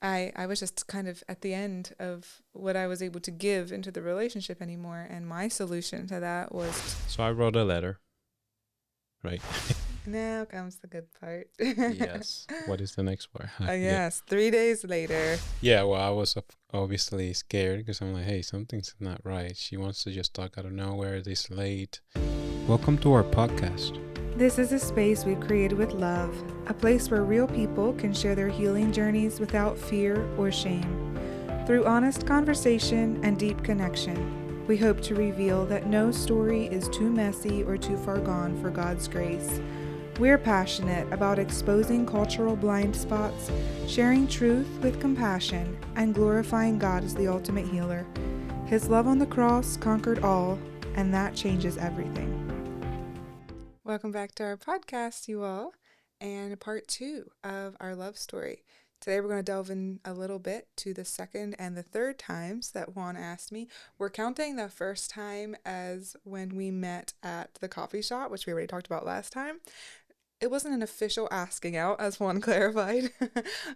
I was just kind of at the end of what I was able to give into the relationship anymore. And my solution to that was So I wrote a letter, right? now comes the good part. Yes. What is the next part? I forget. Yes, 3 days later. Yeah, well, I was obviously scared because I'm like, hey, something's not right. She wants to just talk out of nowhere this late. Welcome to our podcast. This is a space we've created with love, a place where real people can share their healing journeys without fear or shame. Through honest conversation and deep connection, we hope to reveal that no story is too messy or too far gone for God's grace. We're passionate about exposing cultural blind spots, sharing truth with compassion, and glorifying God as the ultimate healer. His love on the cross conquered all, and that changes everything. Welcome back to our podcast, you all, and part 2 of our love story. Today we're going to delve in a little bit to the second and the third times that Juan asked me. We're counting the first time as when we met at the coffee shop, which we already talked about last time. It wasn't an official asking out, as Juan clarified,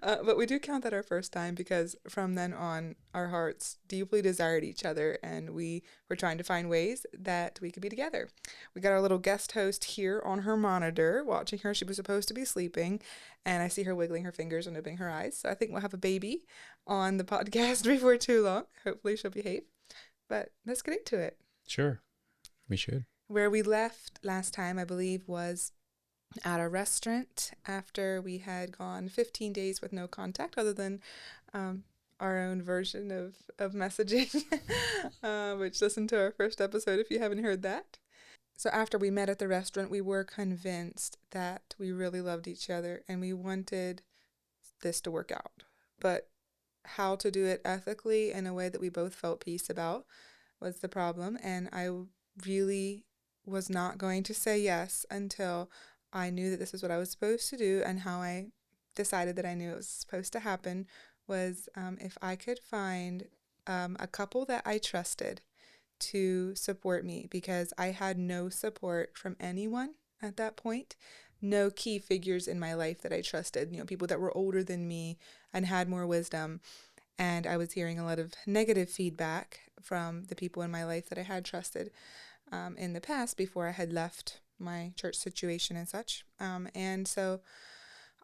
but we do count that our first time because from then on, our hearts deeply desired each other and we were trying to find ways that we could be together. We got our little guest host here on her monitor, watching her. She was supposed to be sleeping, and I see her wiggling her fingers and opening her eyes. So I think we'll have a baby on the podcast before too long. Hopefully, she'll behave. But let's get into it. Sure, we should. Where we left last time, I believe, was at a restaurant after we had gone 15 days with no contact other than our own version of messaging, which listen to our first episode if you haven't heard that. So after we met at the restaurant, we were convinced that we really loved each other and we wanted this to work out. But how to do it ethically in a way that we both felt peace about was the problem. And I really was not going to say yes until I knew that this is what I was supposed to do, and how I decided that I knew it was supposed to happen was if I could find a couple that I trusted to support me, because I had no support from anyone at that point, no key figures in my life that I trusted, people that were older than me and had more wisdom. And I was hearing a lot of negative feedback from the people in my life that I had trusted in the past before I had left my church situation and such. And so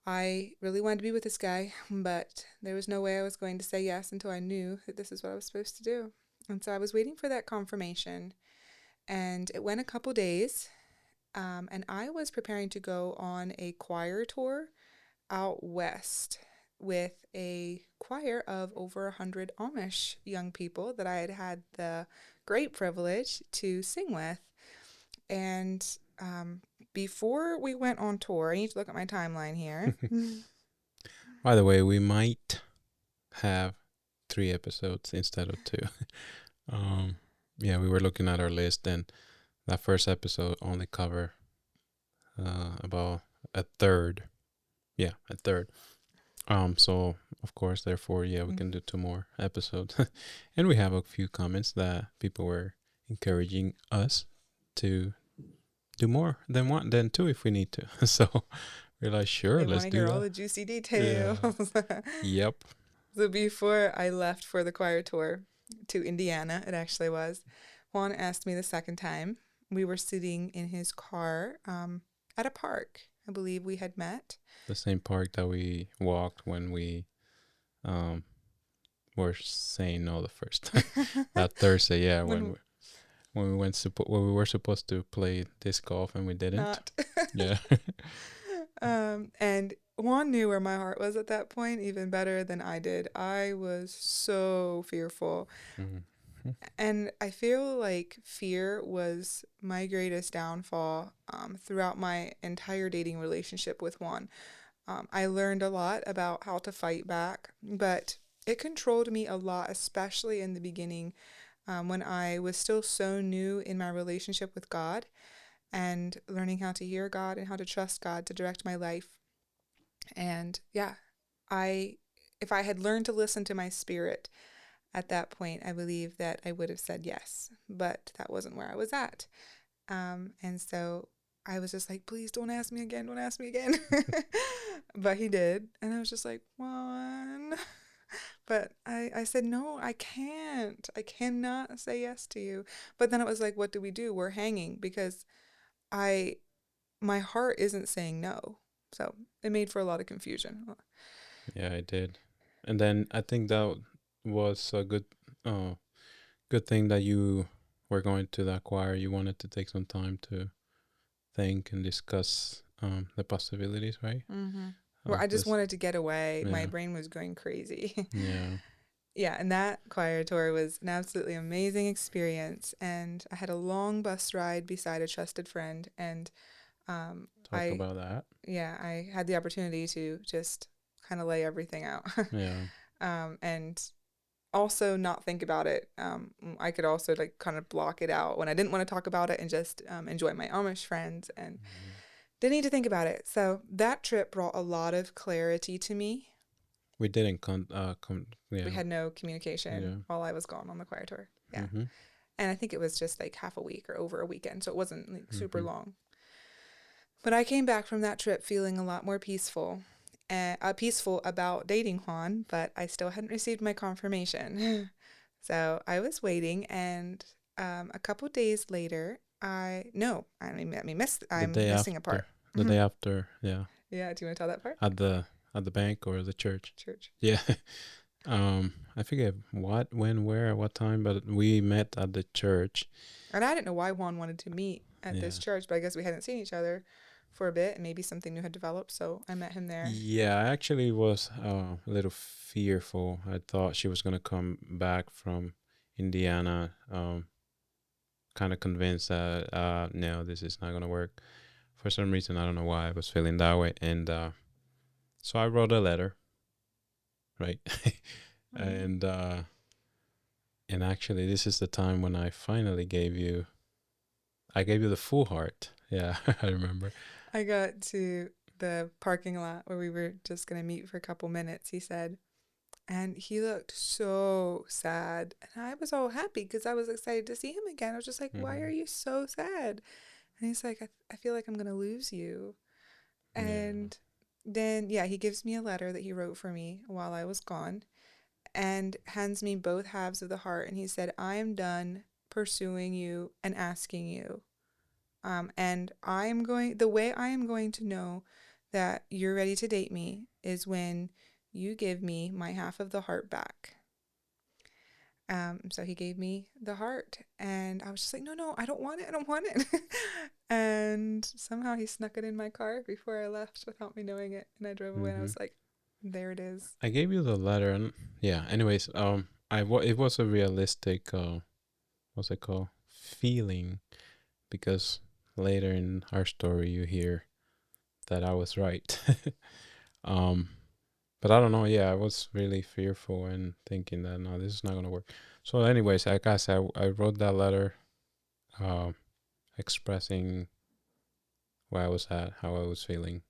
I really wanted to be with this guy, but there was no way I was going to say yes until I knew that this is what I was supposed to do. And so I was waiting for that confirmation, and it went a couple days, and I was preparing to go on a choir tour out west with a choir of over 100 Amish young people that I had had the great privilege to sing with. And before we went on tour, I need to look at my timeline here. By the way, we might have 3 episodes instead of 2. Yeah, we were looking at our list, and that first episode only cover about a third. Yeah, a third. So of course, therefore, yeah, we can do 2 more episodes. And we have a few comments that people were encouraging us to do more than 2 if we need to. So we're like, sure, They let's want to do hear that. all the juicy details. Yep. So before I left for the choir tour to Indiana, it actually was, Juan asked me the second time. We were sitting in his car at a park. I believe we had met. The same park that we walked when we were saying no the first time. That Thursday, yeah, when we when we were supposed to play disc golf and we didn't. Not. Yeah. And Juan knew where my heart was at that point even better than I did. I was so fearful. Mm-hmm. And I feel like fear was my greatest downfall throughout my entire dating relationship with Juan. I learned a lot about how to fight back, but it controlled me a lot, especially in the beginning when I was still so new in my relationship with God and learning how to hear God and how to trust God to direct my life. And yeah, if I had learned to listen to my spirit at that point, I believe that I would have said yes, but that wasn't where I was at. And so I was just like, please don't ask me again. Don't ask me again. But he did. And I was just like, Juan. But I said, no, I can't. I cannot say yes to you. But then it was like, what do we do? We're hanging because I, my heart isn't saying no. So it made for a lot of confusion. Yeah, I did. And then I think that was a uh, good thing that you were going to that choir. You wanted to take some time to think and discuss the possibilities, right? Mm-hmm. Well, Of I just this. wanted to get away. My Yeah. brain was going crazy. Yeah. Yeah, and that choir tour was an absolutely amazing experience. And I had a long bus ride beside a trusted friend. And Talk I, about that. yeah, I had the opportunity to just kind of lay everything out. Yeah. And also not think about it. I could also like kind of block it out when I didn't want to talk about it and just enjoy my Amish friends and Mhm. didn't need to think about it. So that trip brought a lot of clarity to me. We didn't We yeah. had no communication Yeah. while I was gone on the choir tour. Yeah. Mm-hmm. And I think it was just like half a week or over a weekend. So it wasn't like super Mm-hmm. long. But I came back from that trip feeling a lot more peaceful. Peaceful about dating Juan, but I still hadn't received my confirmation. So I was waiting, and a couple days later, The I'm day missing a after. part. The day after, yeah. Yeah, do you want to tell that part? At the bank or the church. Church. Yeah. I forget what, when, where, at what time, but we met at the church. And I didn't know why Juan wanted to meet at this Yeah. church, but I guess we hadn't seen each other for a bit, and maybe something new had developed, so I met him there. Yeah, I actually was a little fearful. I thought she was gonna come back from Indiana, kind of convinced that no, this is not gonna work. For some reason, I don't know why I was feeling that way, and so I wrote a letter, right? Mm. and and actually, this is the time when I gave you the full heart. Yeah, I remember. I got to the parking lot where we were just going to meet for a couple minutes, he said, and he looked so sad. And I was all happy because I was excited to see him again. I was just like, why are Hmm. you so sad? And he's like, I feel like I'm going to lose you. Yeah. And then, yeah, he gives me a letter that he wrote for me while I was gone and hands me both halves of the heart. And he said, I am done pursuing you and asking you. And the way I am going to know that you're ready to date me is when you give me my half of the heart back. So he gave me the heart, and I was just like, no, no, I don't want it. I don't want it. And somehow he snuck it in my car before I left without me knowing it. And I drove away, and I Hmm. was like, there it is. I gave you the letter, and yeah. Anyways, it was a realistic, what's it called, feeling, because later in our story you hear that I was right. um, but I don't know. Yeah, I was really fearful and thinking that no, this is not gonna work. So, anyways, like I said, I wrote that letter, um, expressing where I was at, how I was feeling,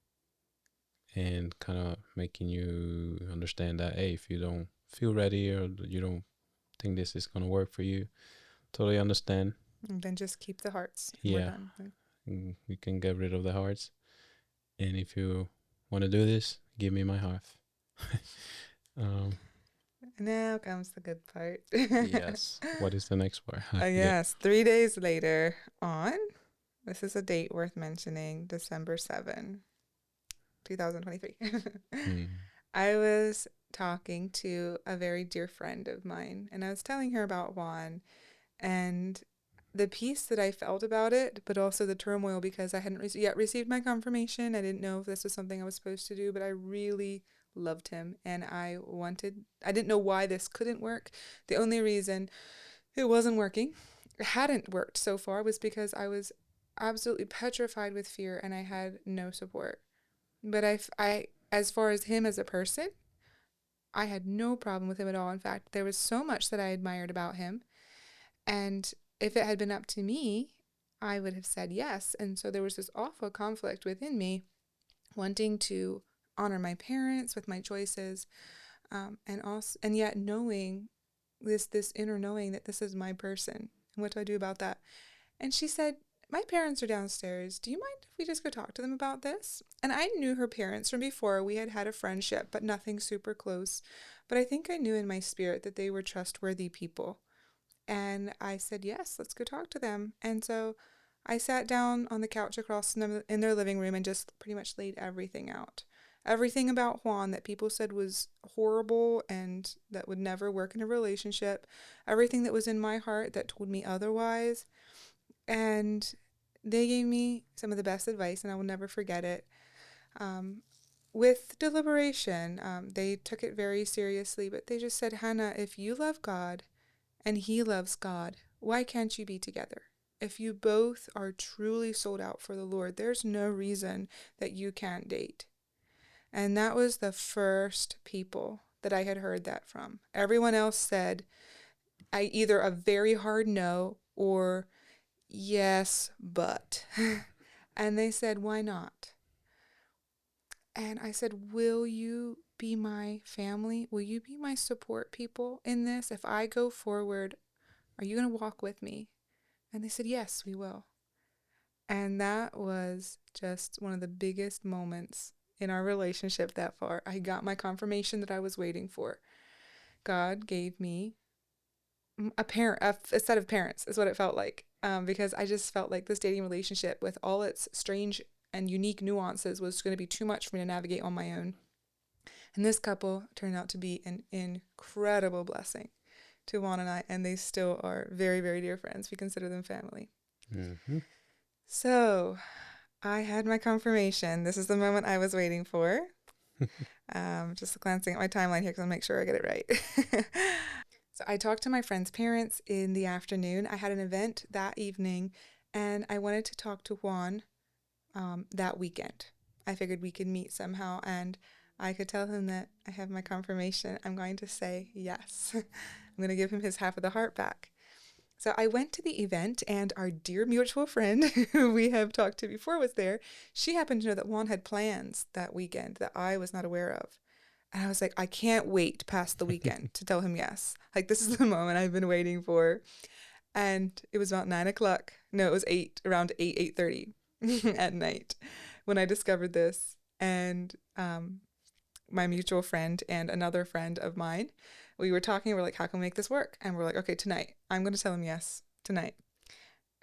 and kind of making you understand that hey, if you don't feel ready or you don't think this is gonna work for you, totally understand. And then just keep the hearts, and we're Yeah, done. we can get rid of the hearts, and if you want to do this, give me my heart. um, Now comes the good part. yes. What is the next part? I forget. Yes, 3 days later on, this is a date worth mentioning, December 7, 2023. Hmm. I was talking to a very dear friend of mine, and I was telling her about Juan and the peace that I felt about it, but also the turmoil because I hadn't yet received my confirmation. I didn't know if this was something I was supposed to do, but I really loved him and I didn't know why this couldn't work. The only reason it wasn't working, it hadn't worked so far, was because I was absolutely petrified with fear and I had no support. But as far as him as a person, I had no problem with him at all. In fact, there was so much that I admired about him. And if it had been up to me, I would have said yes. And so there was this awful conflict within me, wanting to honor my parents with my choices, and yet knowing this inner knowing that this is my person. And what do I do about that? And she said, my parents are downstairs. Do you mind if we just go talk to them about this? And I knew her parents from before. We had had a friendship, but nothing super close. But I think I knew in my spirit that they were trustworthy people. And I said, yes, let's go talk to them. And so I sat down on the couch across in their living room and just pretty much laid everything out. Everything about Juan that people said was horrible and that would never work in a relationship. Everything that was in my heart that told me otherwise. And they gave me some of the best advice, and I will never forget it. Um, with deliberation, they took it very seriously, but they just said, Hannah, if you love God and he loves God, why can't you be together? If you both are truly sold out for the Lord, there's no reason that you can't date. And that was the first people that I had heard that from. Everyone else said either a very hard no or yes, but. And they said, why not? And I said, will you be my family? Will you be my support people in this? If I go forward, are you going to walk with me? And they said, yes, we will. And that was just one of the biggest moments in our relationship that far. I got my confirmation that I was waiting for. God gave me a set of parents, is what it felt like. Because I just felt like this dating relationship, with all its strange and unique nuances, was going to be too much for me to navigate on my own. And this couple turned out to be an incredible blessing to Juan and I, and they still are very, very dear friends. We consider them family. Mm-hmm. So I had my confirmation. This is the moment I was waiting for. Just glancing at my timeline here because I'll make sure I get it right. So I talked to my friend's parents in the afternoon. I had an event that evening, and I wanted to talk to Juan that weekend. I figured we could meet somehow, and I could tell him that I have my confirmation. I'm going to say yes. I'm going to give him his half of the heart back. So I went to the event, and our dear mutual friend, who we have talked to before, was there. She happened to know that Juan had plans that weekend that I was not aware of. And I was like, I can't wait past the weekend to tell him yes. Like, this is the moment I've been waiting for. And it was about 9 o'clock. No, it was 8, around 8, 8:30 at night when I discovered this. And my mutual friend and another friend of mine, we were talking. We're like, how can we make this work? And we're like, okay, tonight. I'm going to tell him yes tonight.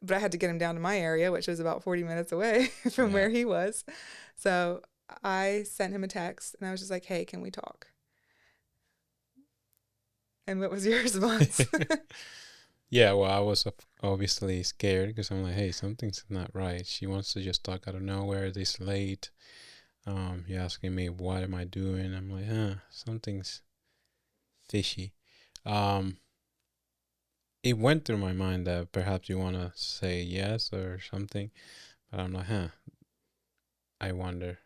But I had to get him down to my area, which was about 40 minutes away from Yeah. where he was. So I sent him a text and I was just like, hey, can we talk? And what was your response? Yeah, well, I was obviously scared because I'm like, hey, something's not right. She wants to just talk out of nowhere this late. You're asking me what am I doing? I'm like, something's fishy. Um, it went through my mind that perhaps you want to say yes or something, but I'm like, I wonder.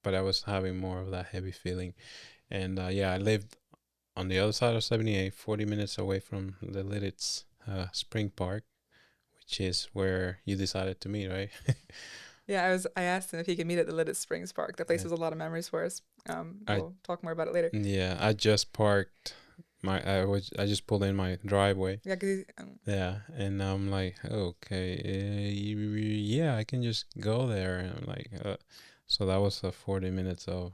But I was having more of that heavy feeling, and yeah, I lived on the other side of 78, 40 minutes away from the Lidditz Spring Park, which is where you decided to meet, right? Yeah, I asked him if he could meet at the Lidditz Springs Park. That place Yeah. has a lot of memories for us. I We'll talk more about it later. Yeah, I just parked I just pulled in my driveway. Yeah, because Yeah, and I'm like, okay, yeah, I can just go there. And I'm like, so that was 40 minutes of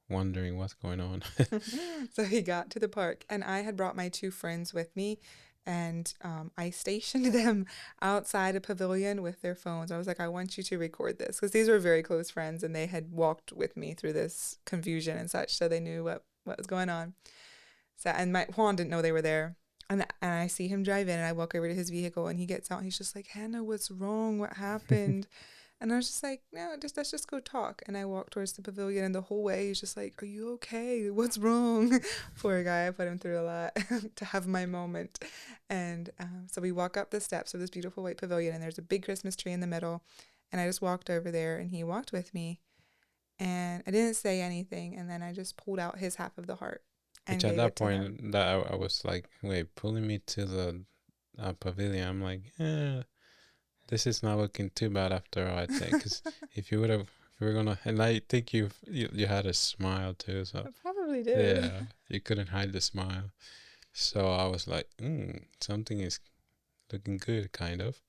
wondering what's going on. so he got to the park, and I had brought my two friends with me, and I stationed them outside a pavilion with their phones. I was like, I want you to record this because these were very close friends, and they had walked with me through this confusion and such, so they knew what was going on. So, and my Juan didn't know they were there. And I see him drive in, and I walk over to his vehicle, and he gets out, and he's just like, Hannah, what's wrong? What happened? And I was just like, no, let's just go talk. And I walked towards the pavilion, and the whole way he's just like, are you okay? What's wrong? Poor guy, I put him through a lot to have my moment. And so we walk up the steps of this beautiful white pavilion, and there's a big Christmas tree in the middle. And I just walked over there, and he walked with me, and I didn't say anything. And then I just pulled out his half of the heart Which and at gave that it to him. point, that I was like, wait, pulling me to the pavilion. I'm like, this is not looking too bad after all, I'd say. Because if you would have, if we were gonna, and I think you had a smile too, so I probably did. yeah, you couldn't hide the smile. So I was like, something is looking good, kind of.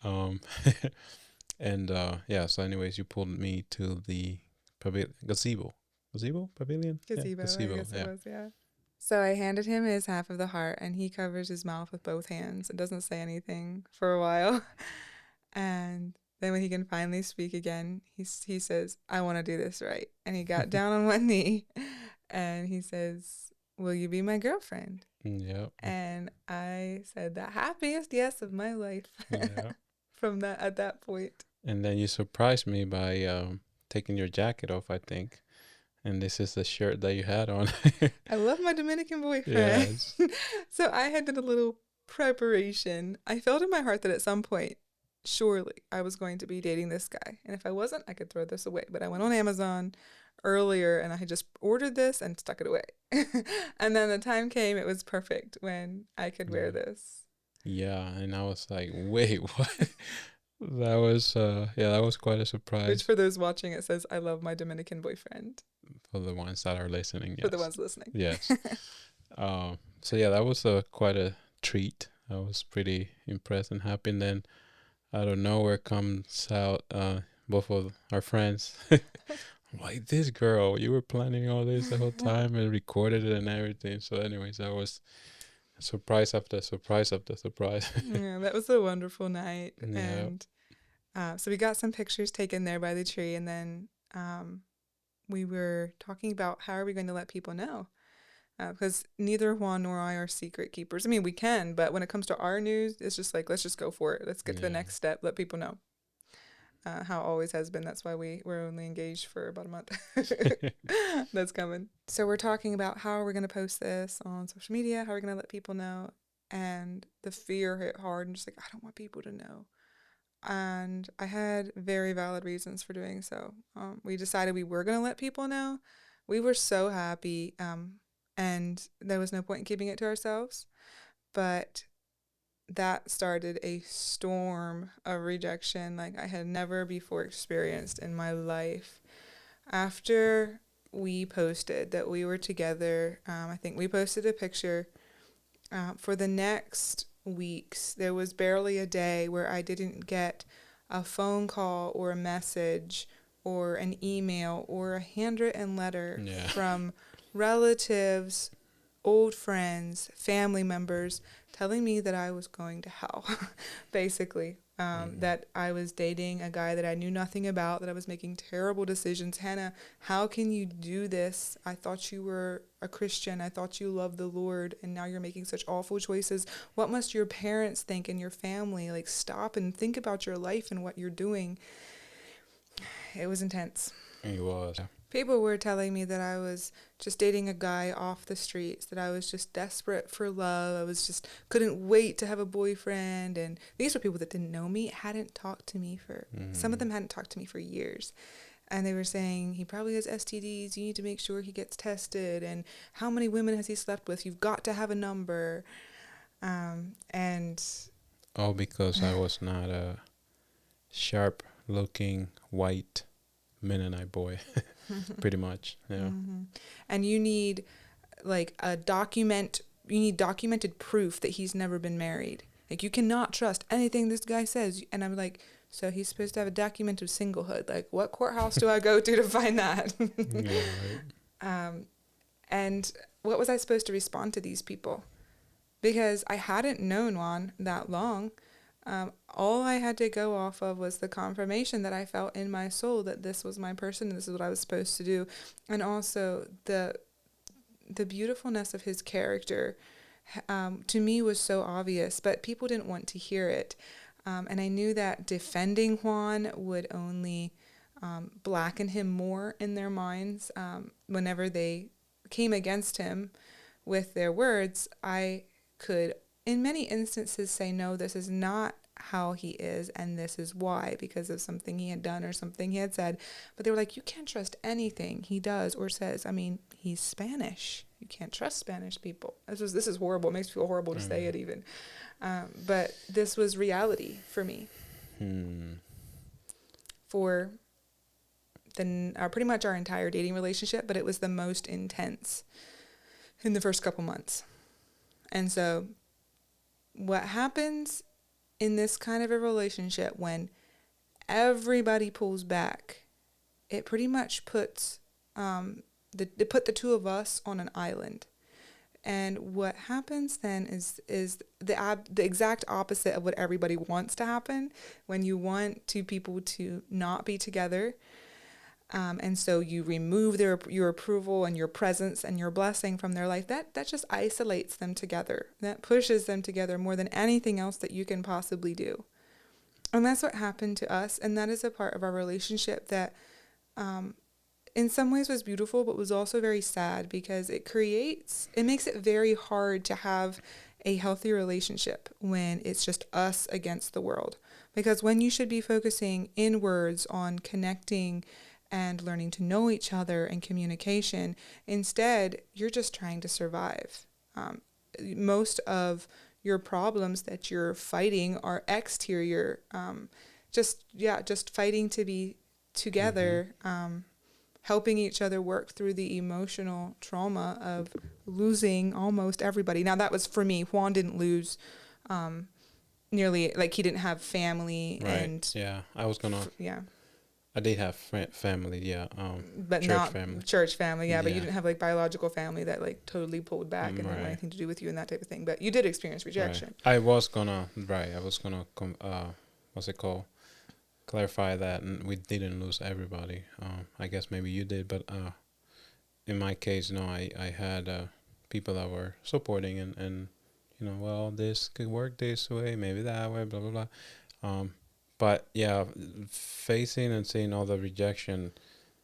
Um, and yeah. So, anyways, you pulled me to the gazebo, pavilion, yeah, Gazebo, I gazebo, guess it yeah. was, yeah. So I handed him his half of the heart, and he covers his mouth with both hands and doesn't say anything for a while. And then when he can finally speak again, he says, "I want to do this right." And he got down on one knee, and he says, "Will you be my girlfriend?" Yep. And I said the happiest yes of my life Yeah. from that at that point. And then you surprised me by taking your jacket off, I think. And this is the shirt that you had on. I love my Dominican boyfriend. Yes. So I had done a little preparation. I felt in my heart that at some point, surely I was going to be dating this guy. And if I wasn't, I could throw this away. But I went on Amazon earlier and I had just ordered this and stuck it away. And then the time came, it was perfect when I could wear Yeah. this. Yeah. And I was like, wait, what? That was, that was quite a Which surprise for those watching, it says, "I love my Dominican boyfriend." for the ones that are listening. For the Yes. ones listening. Yes. So yeah, that was quite a treat. I was pretty impressed and happy. And then out of nowhere comes out both of our friends. Like, this girl, you were planning all this the whole time and recorded it and everything. So anyways, that was surprise after surprise after surprise. Yeah, that was a wonderful night. Yeah. And so we got some pictures taken there by the tree, and then we were talking about how are we going to let people know, because neither Juan nor I are secret keepers. I mean, we can, but when it comes to our news, it's just like, let's just go for it. Let's get to the Yeah. next step. Let people know. How it always has been. That's why we're only engaged for about a month. That's coming. So we're talking about how are we going to post this on social media? How are we going to let people know? And the fear hit hard, and just like, I don't want people to know. And I had very valid reasons for doing so. We decided we were going to let people know. We were so happy, and there was no point in keeping it to ourselves. But that started a storm of rejection like I had never before experienced in my life. After we posted that we were together, I think we posted a picture. For the next weeks, there was barely a day where I didn't get a phone call or a message or an email or a handwritten letter from relatives, old friends, family members telling me that I was going to hell, basically. That I was dating a guy that I knew nothing about, that I was making terrible decisions. Hannah, how can you do this? I thought you were a Christian. I thought you loved the Lord, and now you're making such awful choices. What must your parents think and your family? Like, stop and think about your life and what you're doing. It was intense. It was. People were telling me that I was just dating a guy off the streets, that I was just desperate for love. I was just couldn't wait to have a boyfriend. And these were people that didn't know me, hadn't talked to me for, some of them hadn't talked to me for years. And they were saying, he probably has STDs. You need to make sure he gets tested. And how many women has he slept with? You've got to have a number. And all because I was not a sharp-looking white Mennonite boy. Pretty much, yeah. And you need like you need documented proof that he's never been married. Like, you cannot trust anything this guy says. And I'm like, so he's supposed to have a documented singlehood. Like, what courthouse do I go to find that? Yeah, right. And what was I supposed to respond to these people? Because I hadn't known Juan that long. All I had to go off of was the confirmation that I felt in my soul that this was my person and this is what I was supposed to do. And also the beautifulness of his character, to me, was so obvious, but people didn't want to hear it. And I knew that defending Juan would only blacken him more in their minds. Whenever they came against him with their words, I could, in many instances, say, no, this is not how he is, and this is why, because of something he had done or something he had said. But they were like, you can't trust anything he does or says. I mean, he's Spanish. You can't trust Spanish people. This is horrible. It makes me feel horrible to say it even. But this was reality for me. For pretty much our entire dating relationship, but it was the most intense in the first couple months. And so what happens in this kind of a relationship when everybody pulls back, it pretty much puts it put the two of us on an island. And what happens then is the exact opposite of what everybody wants to happen. When you want two people to not be together, and so you remove your approval and your presence and your blessing from their life, that just isolates them together. That pushes them together more than anything else that you can possibly do. And that's what happened to us. And that is a part of our relationship that in some ways was beautiful, but was also very sad, because it makes it very hard to have a healthy relationship when it's just us against the world. Because when you should be focusing inwards on connecting and learning to know each other and communication, instead, you're just trying to survive. Most of your problems that you're fighting are exterior, just fighting to be together, helping each other work through the emotional trauma of losing almost everybody. Now, that was for me. Juan didn't lose nearly, like, he didn't have family. Right. And yeah, I did have family, yeah, but church not family. church family, but you Yeah. didn't have like biological family that like totally pulled back and didn't want Right. anything to do with you and that type of thing. But you did experience rejection. I was gonna what's it called? Clarify that, and we didn't lose everybody. I guess maybe you did, but in my case, no, I had people that were supporting and well, this could work this way, maybe that way, blah blah blah. But yeah, facing and seeing all the rejection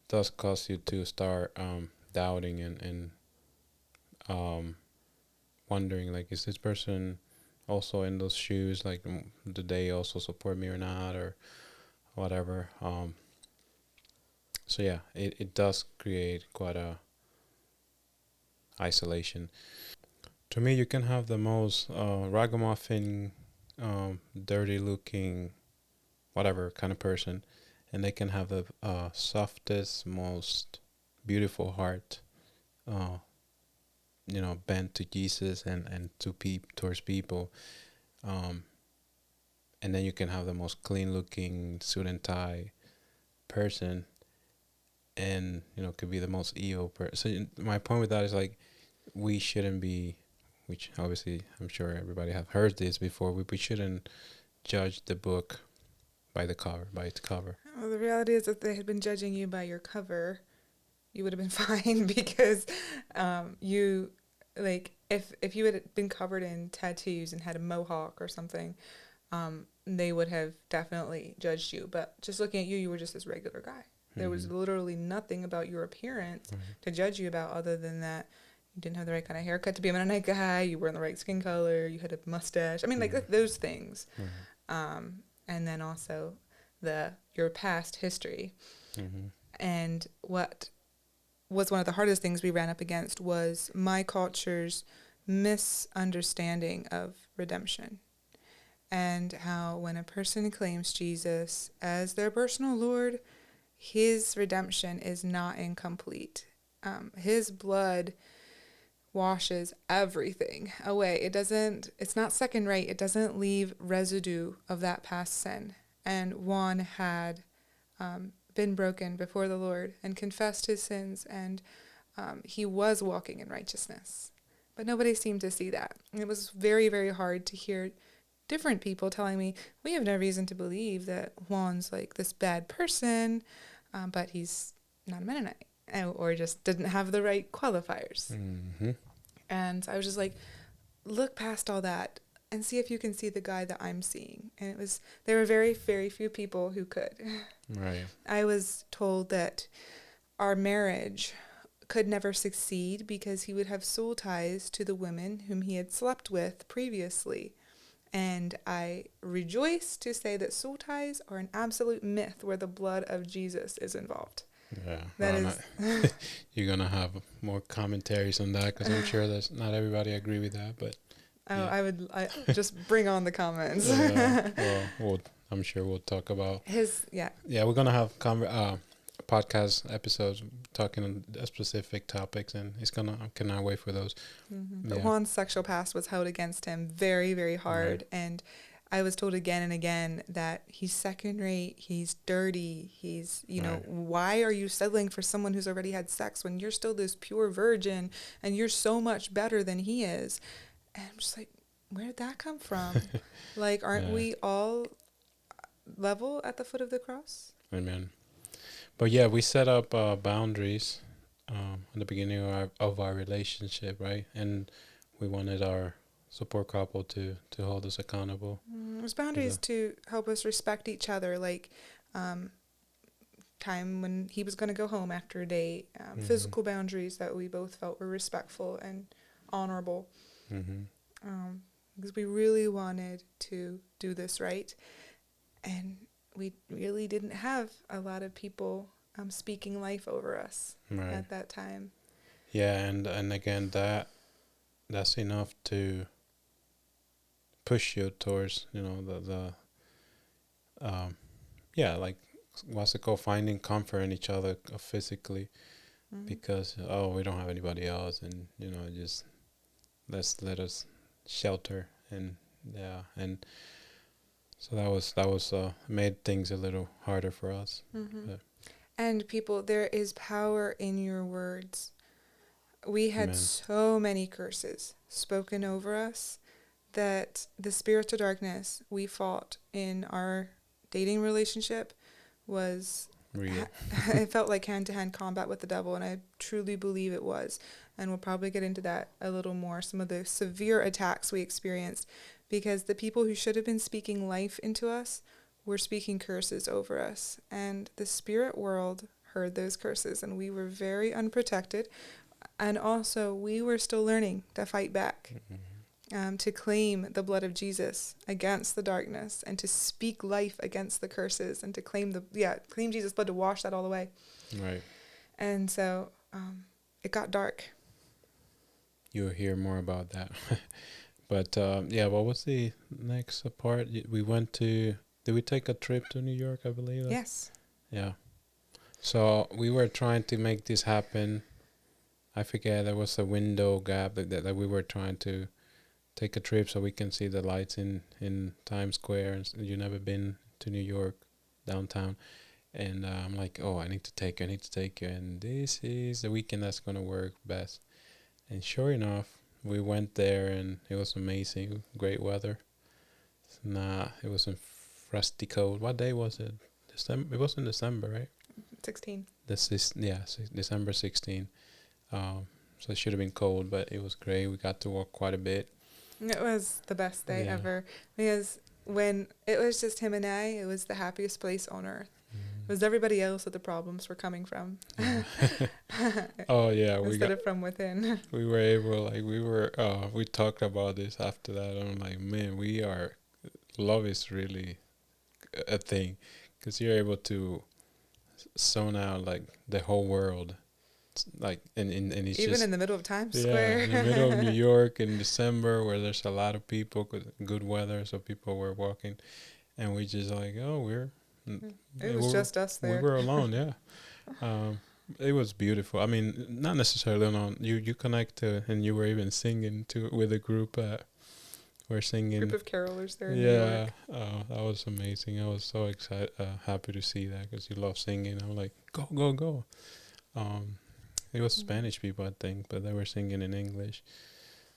does cause you to start doubting and wondering, like, is this person also in those shoes? Like, do they also support me or not, or whatever? So yeah, it does create quite a isolation. To me, you can have the most ragamuffin, dirty looking, whatever kind of person, and they can have the softest, most beautiful heart, bent to Jesus and towards people. And then you can have the most clean looking suit and tie person, and could be the most evil person. So my point with that is, like, we shouldn't be, which obviously I'm sure everybody have heard this before, we shouldn't judge the book by its cover. Well, the reality is, if they had been judging you by your cover, you would have been fine, because you, like, if you had been covered in tattoos and had a mohawk or something, they would have definitely judged you. But just looking at you, you were just this regular guy. There was literally nothing about your appearance to judge you about, other than that you didn't have the right kind of haircut to be a Mennonite guy, you weren't the right skin color, you had a mustache. I mean, like those things. And then also your past history. And what was one of the hardest things we ran up against was my culture's misunderstanding of redemption, and how when a person claims Jesus as their personal Lord, his redemption is not incomplete. His blood washes everything away. It's not second rate. It doesn't leave residue of that past sin. And Juan had been broken before the Lord and confessed his sins, and he was walking in righteousness. But nobody seemed to see that. And it was very, very hard to hear different people telling me, we have no reason to believe that Juan's like this bad person, but he's not a Mennonite, or just didn't have the right qualifiers. And I was just like, look past all that and see if you can see the guy that I'm seeing. And there were very, very few people who could. Right. I was told that our marriage could never succeed because he would have soul ties to the women whom he had slept with previously. And I rejoice to say that soul ties are an absolute myth where the blood of Jesus is involved. Yeah, you're gonna have more commentaries on that, because I'm sure that not everybody agree with that, but I just bring on the comments. Well, I'm sure we'll talk about Yeah, we're gonna have podcast episodes talking on specific topics, and I cannot wait for those. But Juan's sexual past was held against him very, very hard, and I was told again and again that he's second rate, he's dirty, he's, Right. why are you settling for someone who's already had sex when you're still this pure virgin and you're so much better than he is? And I'm just like, where did that come from? Like, aren't Yeah. we all level at the foot of the cross? Amen. But yeah, we set up boundaries in the beginning of our relationship, right? And we wanted our support couple to hold us accountable. There's To boundaries the, to help us respect each other, like um, time when he was going to go home after a date, mm-hmm. physical boundaries that we both felt were respectful and honorable, Mm-hmm. because we really wanted to do this right. And we really didn't have a lot of people speaking life over us Right. at that time. Yeah, and again that's enough to push you towards the yeah, like what's it called, finding comfort in each other physically, Mm-hmm. because we don't have anybody else, and just let us shelter. And yeah, and so that was made things a little harder for us. Mm-hmm. But, And people, there is power in your words. We had amen. so many curses spoken over us that the spiritual darkness we fought in our dating relationship was Real. it felt like hand-to-hand combat with the devil, and I truly believe it was. And we'll probably get into that a little more, some of the severe attacks we experienced, because the people who should have been speaking life into us were speaking curses over us, and the spirit world heard those curses, and we were very unprotected. And also, we were still learning to fight back, to claim the blood of Jesus against the darkness, and to speak life against the curses, and to claim claim Jesus' blood to wash that all away. Right. And so it got dark. You'll hear more about that. But yeah, what was the next part? We went to. Did we take a trip to New York? I believe. Yes. Yeah. So we were trying to make this happen. I forget, there was a window gap that we were trying to take a trip so we can see the lights in Times Square. And you never been to New York downtown, and I'm like, oh, I need to take you, and this is the weekend that's gonna work best. And sure enough, we went there, and it was amazing, great weather. Nah, it was in frosty cold. What day was it? December. It was in December, right? 16. This is December 16th. So it should have been cold, but it was great. We got to walk quite a bit. It was the best day Yeah. ever, because when it was just him and I, it was the happiest place on earth. It was everybody else that the problems were coming from. Yeah. Oh yeah, instead of from within. we were able, like, we talked about this after that. I'm like, man, love is really a thing, because you're able to zone out like the whole world, like, and it's Even just, in the middle of Times yeah, Square. in the middle of New York in December, where there's a lot of people, good weather, so people were walking, and we just like, oh, It was just us we there. were alone, yeah. Um, it was beautiful. I mean, not necessarily alone. You connect to, and you were even singing to with a group. We're singing. Group of carolers there in New Yeah, York. that was amazing. I was so excited, happy to see that, because you love singing. I'm like, go, go, go. It was Spanish people, I think, but they were singing in English.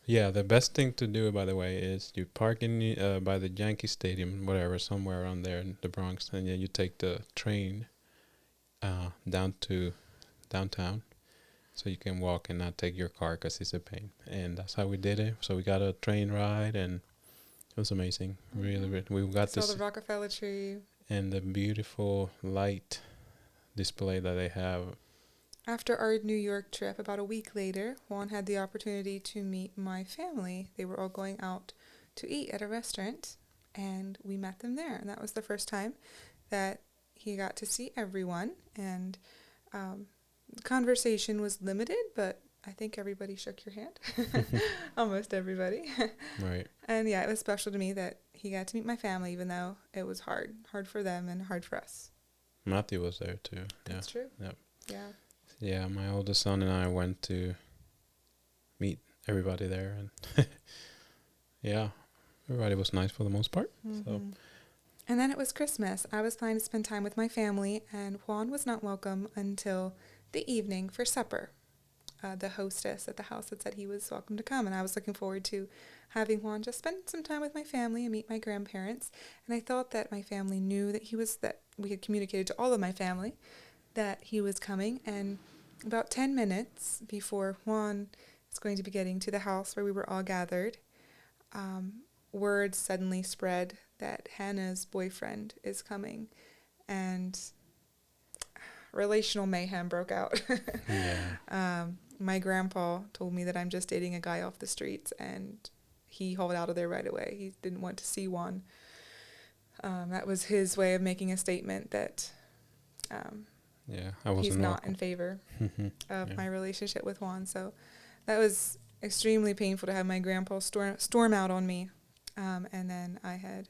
Yeah, the best thing to do, by the way, is you park by the Yankee Stadium, whatever, somewhere around there in the Bronx, and then you take the train down to downtown, so you can walk and not take your car, because it's a pain. And that's how we did it. So we got a train ride, and it was amazing. Really, really. We got Saw this, the Rockefeller tree. and the beautiful light display that they have. After our New York trip, about a week later, Juan had the opportunity to meet my family. They were all going out to eat at a restaurant, and we met them there. And that was the first time that he got to see everyone. And the conversation was limited, but I think everybody shook your hand. Almost everybody. Right. And yeah, it was special to me that he got to meet my family, even though it was hard for them and hard for us. Matthew was there too. Yeah. That's true. Yep. Yeah. Yeah, my oldest son and I went to meet everybody there, and yeah, everybody was nice for the most part. So And then it was Christmas. I was planning to spend time with my family, and Juan was not welcome until the evening for supper. The hostess at the house had said he was welcome to come, and I was looking forward to having Juan just spend some time with my family and meet my grandparents. And I thought that my family knew that we had communicated to all of my family that he was coming. And about 10 minutes before Juan was going to be getting to the house where we were all gathered, word suddenly spread that Hannah's boyfriend is coming, and relational mayhem broke out. yeah, My grandpa told me that I'm just dating a guy off the streets, and he hauled out of there right away. He didn't want to see Juan. That was his way of making a statement that yeah, I wasn't he's not welcome. in favor of Yeah. my relationship with Juan. So that was extremely painful to have my grandpa storm out on me. And then I had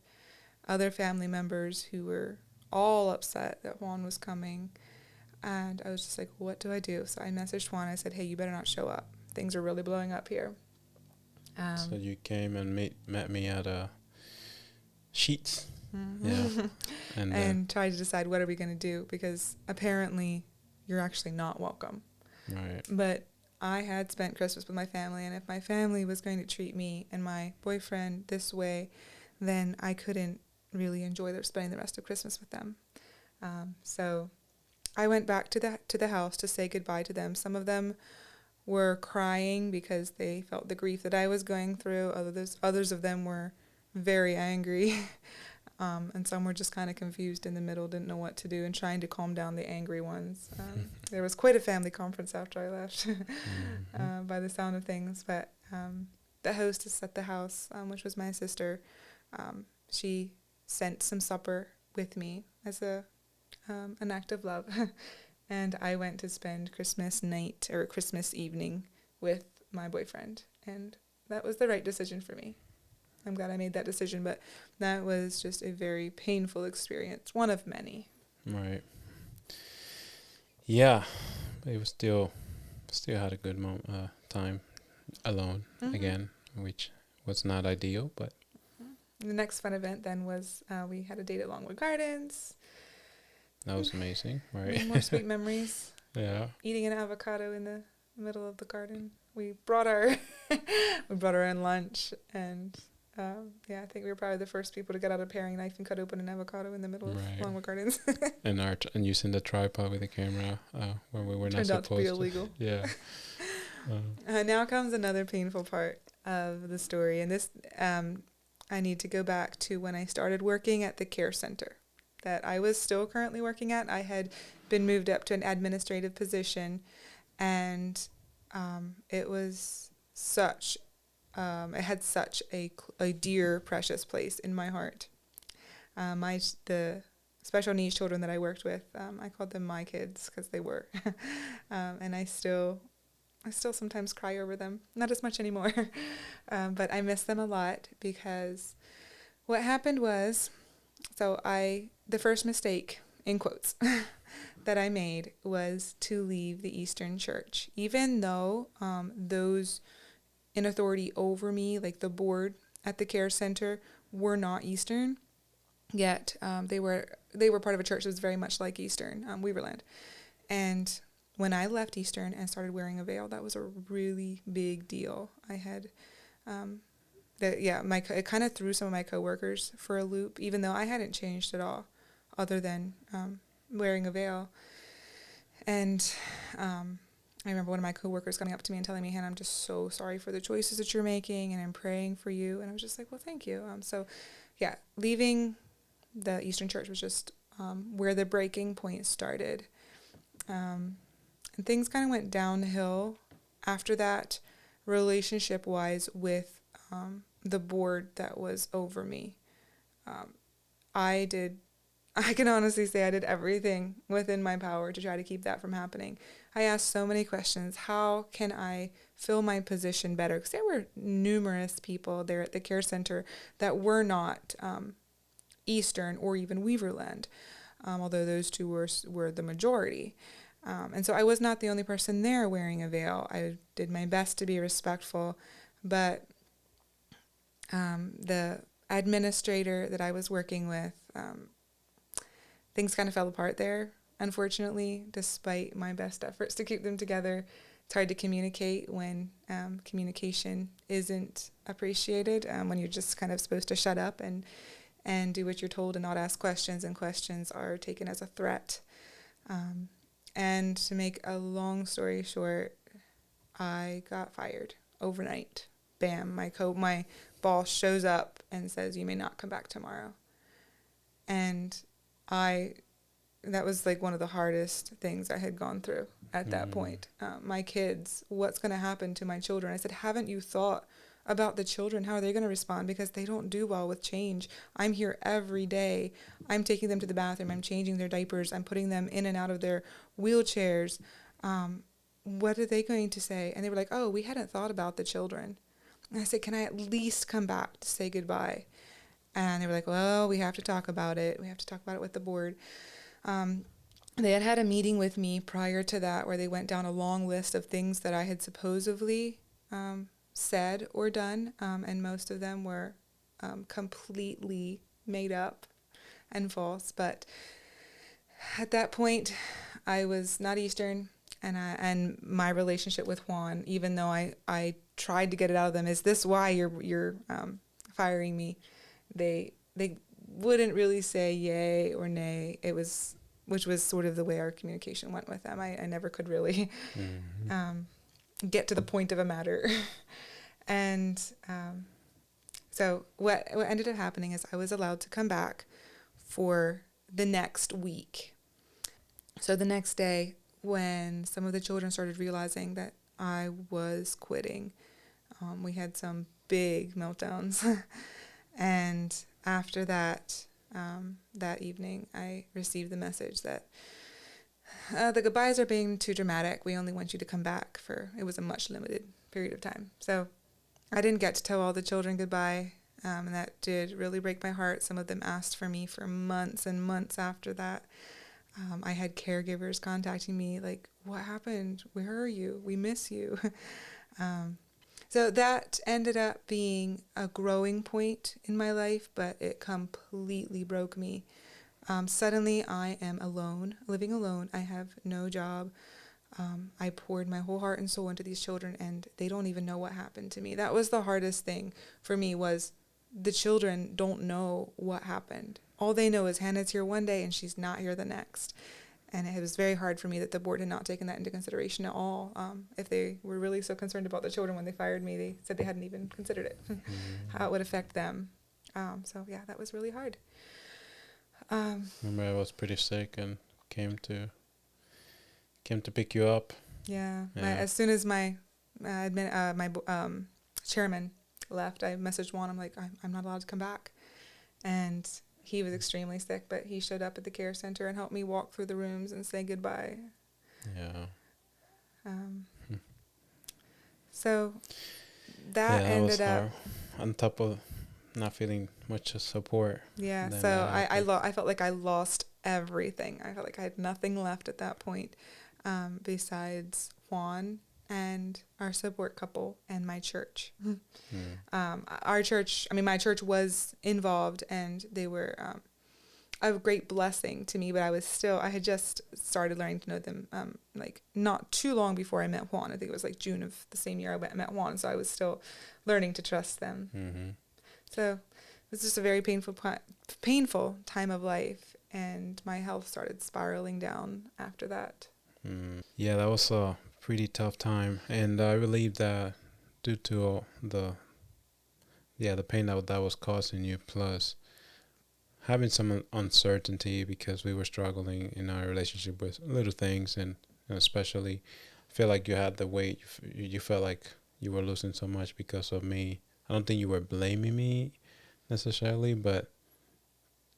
other family members who were all upset that Juan was coming. And I was just like, what do I do? So I messaged Juan. I said, hey, you better not show up. Things are really blowing up here. So you came and met me at Sheets. Mm-hmm. Yeah. And tried to decide what are we going to do, because apparently you're actually not welcome. Right. But I had spent Christmas with my family, and if my family was going to treat me and my boyfriend this way, then I couldn't really enjoy spending the rest of Christmas with them. So I went back to the house to say goodbye to them. Some of them were crying because they felt the grief that I was going through. Others of them were very angry. And some were just kind of confused in the middle, didn't know what to do, and trying to calm down the angry ones. There was quite a family conference after I left, by the sound of things. But the hostess at the house, which was my sister, she sent some supper with me as an act of love. And I went to spend Christmas night or Christmas evening with my boyfriend. And that was the right decision for me. I'm glad I made that decision, but that was just a very painful experience, one of many. Right. Yeah, it was still had a good time alone again, which was not ideal, but The next fun event then was we had a date at Longwood Gardens. that was amazing, right? More sweet memories. Yeah. Eating an avocado in the middle of the garden. We brought our own lunch, and I think we were probably the first people to get out a paring knife and cut open an avocado in the middle of Longwood Gardens. and using the tripod with the camera when we were not Turned out supposed to be illegal. Yeah. Now comes another painful part of the story, and this I need to go back to when I started working at the care center that I was still currently working at. I had been moved up to an administrative position, and it was it had such a dear, precious place in my heart. The special needs children that I worked with, I called them my kids because they were, and I still sometimes cry over them. Not as much anymore, but I miss them a lot, because what happened was, the first mistake, in quotes, that I made was to leave the Eastern Church, even though those in authority over me, like the board at the care center, were not Eastern. Yet they were part of a church that was very much like Eastern, Weaverland. And when I left Eastern and started wearing a veil, that was a really big deal. I had it kind of threw some of my coworkers for a loop, even though I hadn't changed at all, other than wearing a veil. And I remember one of my coworkers coming up to me and telling me, Hannah, I'm just so sorry for the choices that you're making, and I'm praying for you. And I was just like, well, thank you. Leaving the Eastern Church was just where the breaking point started. And things kind of went downhill after that, relationship-wise, with the board that was over me. I can honestly say I did everything within my power to try to keep that from happening. I asked so many questions. How can I fill my position better? Because there were numerous people there at the care center that were not Eastern or even Weaverland, although those two were the majority. And so I was not the only person there wearing a veil. I did my best to be respectful, but The administrator that I was working with, things kind of fell apart there, unfortunately, despite my best efforts to keep them together. It's hard to communicate when communication isn't appreciated, when you're just kind of supposed to shut up and do what you're told and not ask questions, and questions are taken as a threat. And to make a long story short, I got fired overnight. Bam, my boss shows up and says, "You may not come back tomorrow." And I that was like one of the hardest things I had gone through at that point. My kids, what's going to happen to my children? I said, haven't you thought about the children? How are they going to respond? Because they don't do well with change. I'm here every day. I'm taking them to the bathroom. I'm changing their diapers. I'm putting them in and out of their wheelchairs. What are they going to say? And they were like, oh, we hadn't thought about the children. And I said, can I at least come back to say goodbye? And they were like, well, we have to talk about it. We have to talk about it with the board. They had a meeting with me prior to that where they went down a long list of things that I had supposedly said or done, and most of them were completely made up and false. But at that point, I was not Eastern, and my relationship with Juan, even though I tried to get it out of them, is this why you're firing me? They wouldn't really say yay or nay. Which was sort of the way our communication went with them. I never could really get to the point of a matter. And so what ended up happening is I was allowed to come back for the next week. So the next day, when some of the children started realizing that I was quitting, we had some big meltdowns. And after that, that evening, I received the message that the goodbyes are being too dramatic. We only want you to come back it was a much limited period of time. So I didn't get to tell all the children goodbye, and that did really break my heart. Some of them asked for me for months and months after that. I had caregivers contacting me like, what happened? Where are you? We miss you. So that ended up being a growing point in my life, but it completely broke me. Suddenly I am alone, living alone. I have no job. I poured my whole heart and soul into these children, and they don't even know what happened to me. That was the hardest thing for me, was the children don't know what happened. All they know is Hannah's here one day and she's not here the next. And it was very hard for me that the board had not taken that into consideration at all. If they were really so concerned about the children when they fired me, they said they hadn't even considered it, how it would affect them. So yeah, that was really hard. Remember, I was pretty sick and came to pick you up. Yeah. As soon as my chairman left, I messaged Juan. I'm like, I'm not allowed to come back. And he was extremely sick, but he showed up at the care center and helped me walk through the rooms and say goodbye. Yeah. So that ended up on top of not feeling much support. Yeah. So I felt like I lost everything. I felt like I had nothing left at that point, besides Juan and our support couple and my church. Our church, my church was involved, and they were a great blessing to me, but I had just started learning to know them, like not too long before I met Juan. I think it was like June of the same year I met Juan, so I was still learning to trust them. So it was just a very painful time of life, and my health started spiraling down after that. Yeah, that was a pretty tough time, and I believe that due to all the pain that was causing you, plus having some uncertainty because we were struggling in our relationship with little things, and especially feel like you had the weight. You felt like you were losing so much because of me. I don't think you were blaming me necessarily, but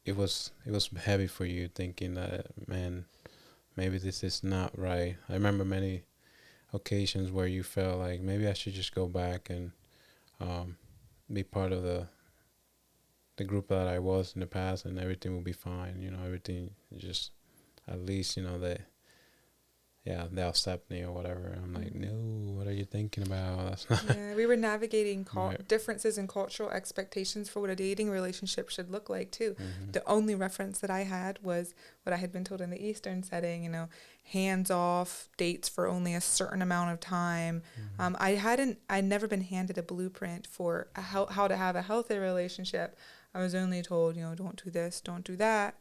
it was heavy for you, thinking that, man, maybe this is not right. I remember many occasions where you felt like maybe I should just go back and be part of the group that I was in the past, and everything will be fine. Everything just, at least, that yeah, they'll accept me or whatever. I'm like, no, Mhm. what are you thinking about? That's not Yeah, we were navigating right. differences in cultural expectations for what a dating relationship should look like too. Mm-hmm. The only reference that I had was what I had been told in the Eastern setting, hands off, dates for only a certain amount of time. Mm-hmm. I'd never been handed a blueprint for how to have a healthy relationship. I was only told, don't do this, don't do that.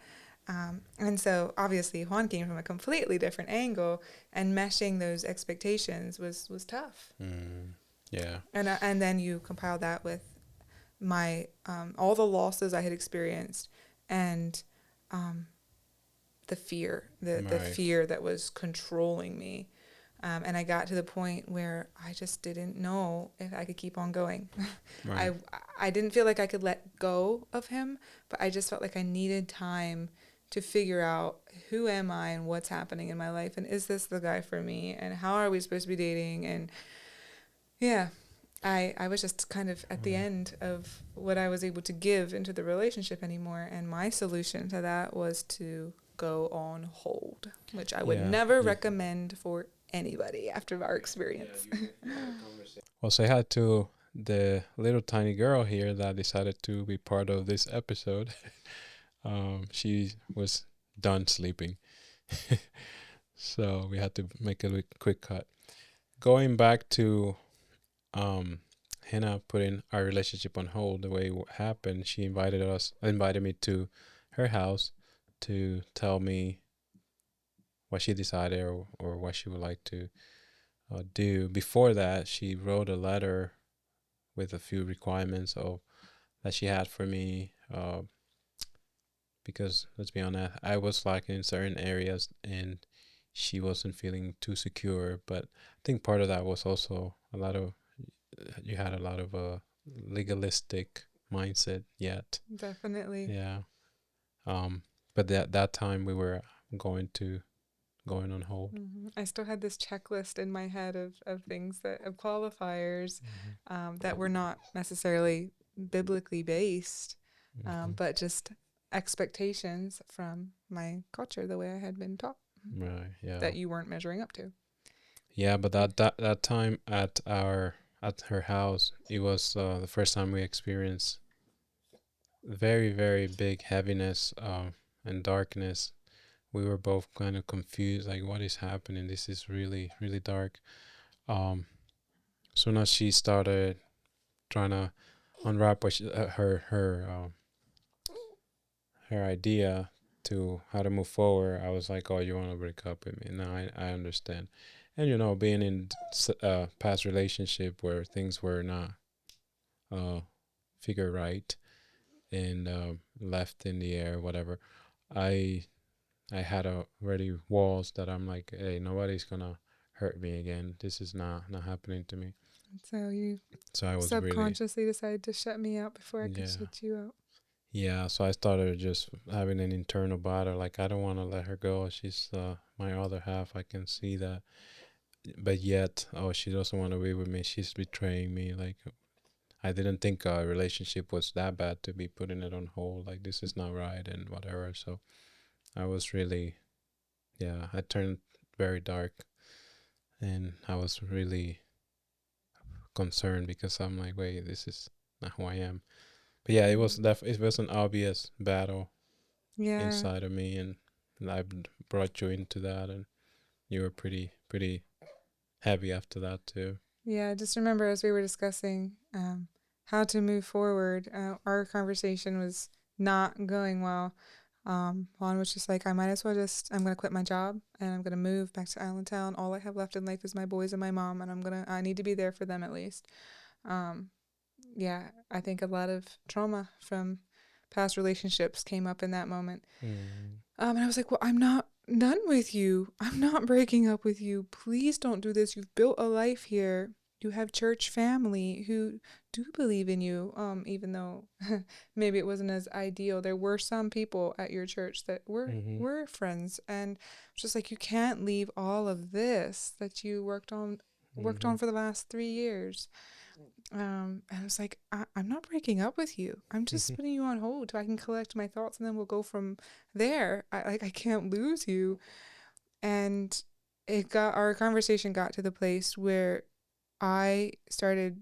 And so obviously Juan came from a completely different angle, and meshing those expectations was tough. Mm. Yeah. And then you compile that with my all the losses I had experienced, and um, the Right. fear that was controlling me. And I got to the point where I just didn't know if I could keep on going. Right. I I didn't feel like I could let go of him, but I just felt like I needed time to figure out who am I and what's happening in my life, and is this the guy for me, and how are we supposed to be dating. And yeah, I was just kind of at the Right. end of what I was able to give into the relationship anymore. And my solution to that was to go on hold, which I would Yeah. never recommend for anybody after our experience. Well, say hi to the little tiny girl here that decided to be part of this episode. She was done sleeping, so we had to make a quick cut. Going back to Hannah putting our relationship on hold, the way it happened, she invited me to her house to tell me what she decided or what she would like to do. Before that, she wrote a letter with a few requirements of that she had for me. Because let's be honest, I was lacking in certain areas, and she wasn't feeling too secure. But I think part of that was also a lot of you had a lot of legalistic mindset yet. Definitely. Yeah. Um. But that time we were going to going on hold. I still had this checklist in my head of things of qualifiers Mm-hmm. that were not necessarily biblically based, Mm-hmm. but just expectations from my culture, the way I had been taught, Right. Yeah. that you weren't measuring up to. Yeah. But that time at her house, it was the first time we experienced very very big heaviness and darkness. We were both kind of confused, like what is happening. This is really really dark. Soon as she started trying to unwrap her idea to how to move forward, I was like, oh, you want to break up with me? No, I understand. And being in past relationship where things were not uh figure right and left in the air, whatever, I I had already walls that I'm like, hey, nobody's gonna hurt me again. This is not happening to me. So you So I was really, subconsciously decided to shut me out before I could yeah, shut you out. yeah. So I started just having an internal battle. Like I don't want to let her go. She's my other half. I can see that, but yet, oh, she doesn't want to be with me. She's betraying me. Like I didn't think a relationship was that bad to be putting it on hold. Like this is not right and whatever. So I was really, yeah. I turned very dark, and I was really concerned because I'm like, wait, this is not who I am. But yeah, it was an obvious battle Yeah. inside of me, and brought you into that, and you were pretty heavy after that too. Yeah, I just remember as we were discussing how to move forward, our conversation was not going well. Juan was just like, I might as well I'm going to quit my job and I'm going to move back to Allentown. All I have left in life is my boys and my mom, and I need to be there for them at least. Um, yeah, I think a lot of trauma from past relationships came up in that moment. Mm. And I was like, well, I'm not done with you. I'm not breaking up with you. Please don't do this. You've built a life here. You have church family who do believe in you, even though maybe it wasn't as ideal. There were some people at your church that Mhm. were friends, and it's just like you can't leave all of this that you worked on Mhm. for the last 3 years. And I was like, I'm not breaking up with you. I'm just Mhm. putting you on hold so I can collect my thoughts, and then we'll go from there. I can't lose you. And our conversation got to the place where I started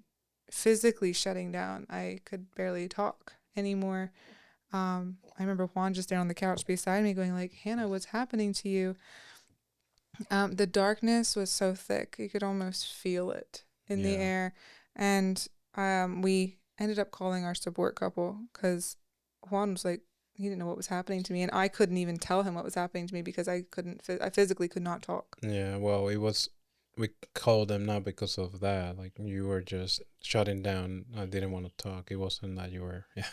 physically shutting down. I could barely talk anymore. I remember Juan just there on the couch beside me going like, Hannah, what's happening to you? The darkness was so thick. You could almost feel it in the Yeah. air. And we ended up calling our support couple because Juan was like, he didn't know what was happening to me. And I couldn't even tell him what was happening to me because I physically could not talk. Yeah, well, we called them not because of that. Like you were just shutting down. I didn't want to talk. It wasn't that you were, yeah.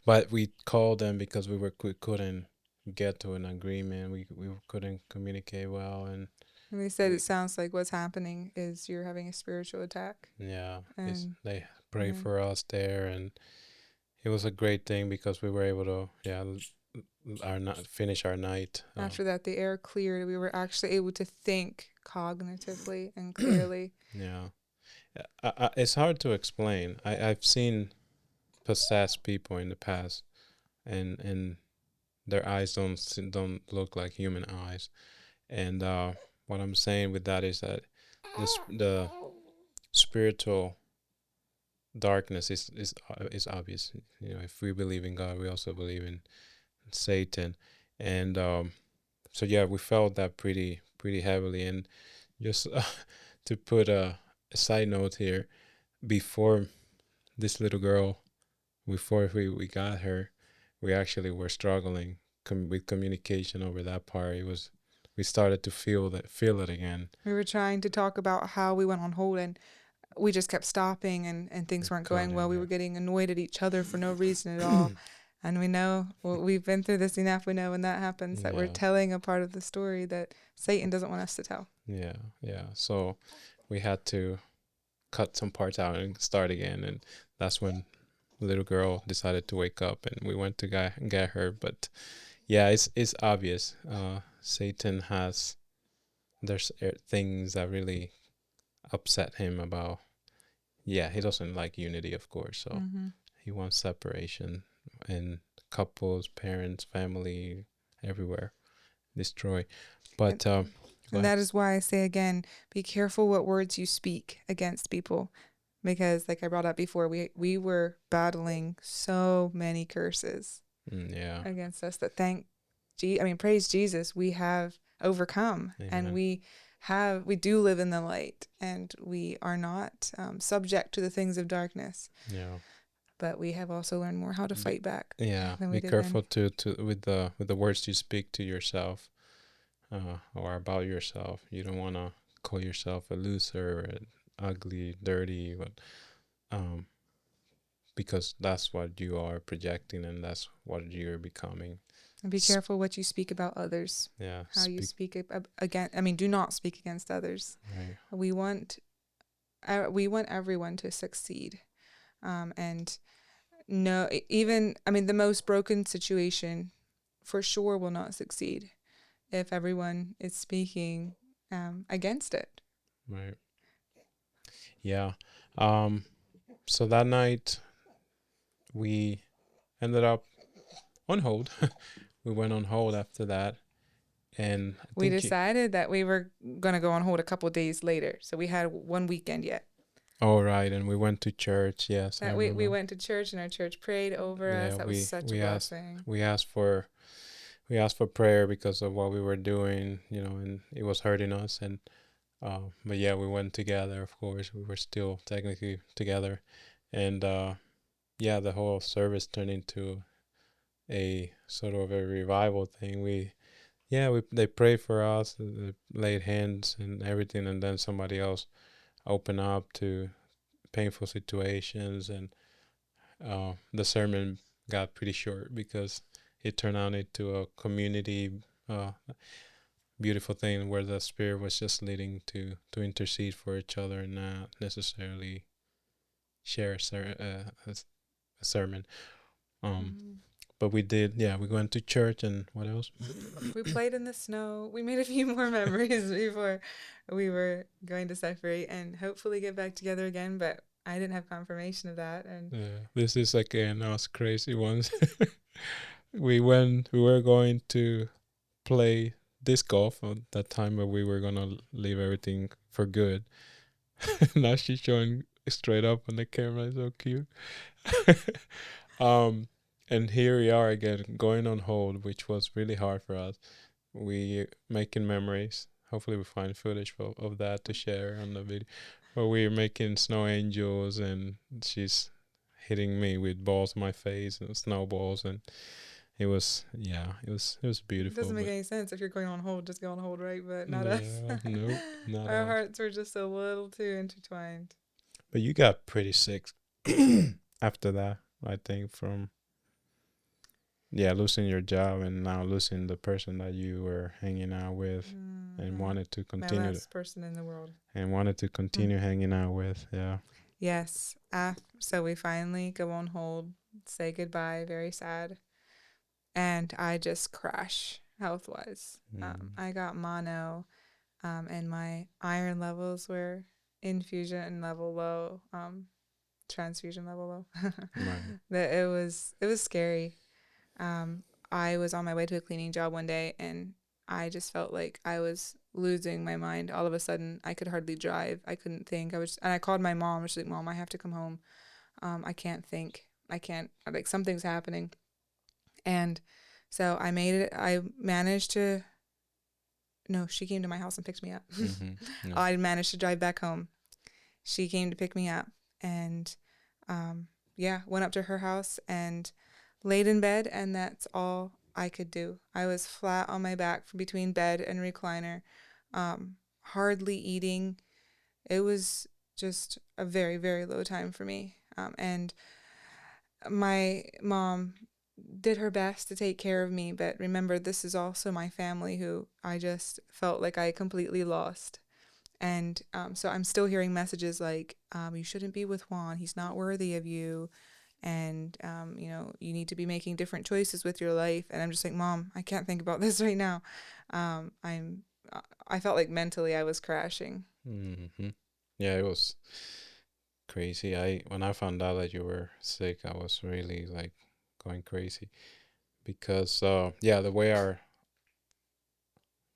But we called them because we couldn't get to an agreement. We couldn't communicate well, and And they said we it sounds like what's happening is you're having a spiritual attack. yeah, And they pray yeah, for us there, and it was a great thing because we were able to finish our night. after that, the air cleared. We were actually able to think cognitively and clearly. Yeah, it's hard to explain. I've seen possessed people in the past, and their eyes don't look like human eyes. And what I'm saying with that is that the spiritual darkness is obvious. You know, if we believe in God, we also believe in Satan, and so yeah, we felt that pretty heavily. And just to put a side note here, before this little girl, before we got her, we actually were struggling with communication over that part. It was we started to feel it again. We were trying to talk about how we went on hold and we just kept stopping and things weren't going well. Cutting, We were getting annoyed at each other for no reason at all. And we know, well, we've been through this enough. We know when that happens that we're yeah, telling a part of the story that Satan doesn't want us to tell. yeah. So we had to cut some parts out and start again, and that's when the little girl decided to wake up, and we went to get her. But yeah, it's obvious. Satan has there's things that really upset him about. Yeah, he doesn't like unity, of course. So Mm-hmm. he wants separation, and couples, parents, family, everywhere destroy. And, But go and ahead. that is why I say again, be careful what words you speak against people. Because, like I brought up before, we were battling so many curses Yeah, against us that praise Jesus, we have overcome, and amen. we do live in the light, and we are not subject to the things of darkness. Yeah, But we have also learned more how to be, fight back yeah. than we Be did then. careful to with the words you speak to yourself, or about yourself. You don't want to call yourself a loser, or ugly, dirty, but um, because that's what you are projecting, and that's what you're becoming. And be S- careful what you speak about others, yeah, how you speak speak again. I mean, do not speak against others. right. We want we want everyone to succeed, and no, even I mean, the most broken situation for sure will not succeed if everyone is speaking against it. Right. Yeah. Um. So that night we ended up on hold. We went on hold after that, and I We think you. decided that we were going to go on hold a couple days later. So we had one weekend yet. Oh right, and we went to church. Yes, I That we remember. went to church and our church prayed over us. Yeah, That was such a we asked blessing. we asked for we asked for prayer because of what we were doing, and it was hurting us. And but yeah, we went together. Of course, we were still technically together, and yeah, the whole service turned into a sort of a revival thing. We they prayed for us, they laid hands and everything, and then somebody else opened up to painful situations, and the sermon got pretty short because it turned out into a community uh, beautiful thing where the spirit was just leading to intercede for each other and not necessarily share a sermon. Um, Mhm. but we did, yeah. We went to church, and what else? We played in the snow. We made a few more memories before we were going to separate and hopefully get back together again. But I didn't have confirmation of that. And This is again us crazy ones. We were going to play disc golf at that time where we were gonna leave everything for good. Now she's showing straight up on the camera. So cute. um, and here we are again, going on hold, which was really hard for us. We making memories. Hopefully, we find footage of that to share on the video. But we're making snow angels, and she's hitting me with balls in my face and snowballs, and it was, yeah, it was It beautiful. doesn't make But any sense if you're going on hold, just go on hold, right? But not us. yeah, nope, not Our us. hearts were just a little too intertwined. But you got pretty sick after that, I think, from losing your job and now losing the person that you were hanging out with and Hmm. wanted to My continue last person in the world. Mm. hanging out with. Yeah. Yes. So we finally go on hold, say goodbye, very sad. And I just crash health wise. Mm. I got mono, and my iron levels were infusion level low, transfusion level low. Right. That it was scary. Um, I was on my way to a cleaning job one day, and I just felt like I was losing my mind. All of a sudden, I could hardly drive. I couldn't think. And I called my mom. She's like, "Mom, I have to come home. I can't think. I can't. Like something's happening." And so I made it. I managed to. No, she came to my house and picked me up. Mm-hmm. Yeah. I managed to drive back home. She came to pick me up, and yeah, went up to her house and laid in bed, and that's all I could do. I was flat on my back between bed and recliner, hardly eating. It was just a very, very low time for me. And my mom did her best to take care of me, but remember, this is also my family who I just felt like I completely lost. And so I'm still hearing messages like, you shouldn't be with Juan. He's not worthy of you. And, you need to be making different choices with your life. And I'm just like, Mom, I can't think about this right now. Um, I'm, I felt like mentally I was crashing. Mm-hmm. Yeah, it was crazy. When I found out that you were sick, I was really like going crazy because the way our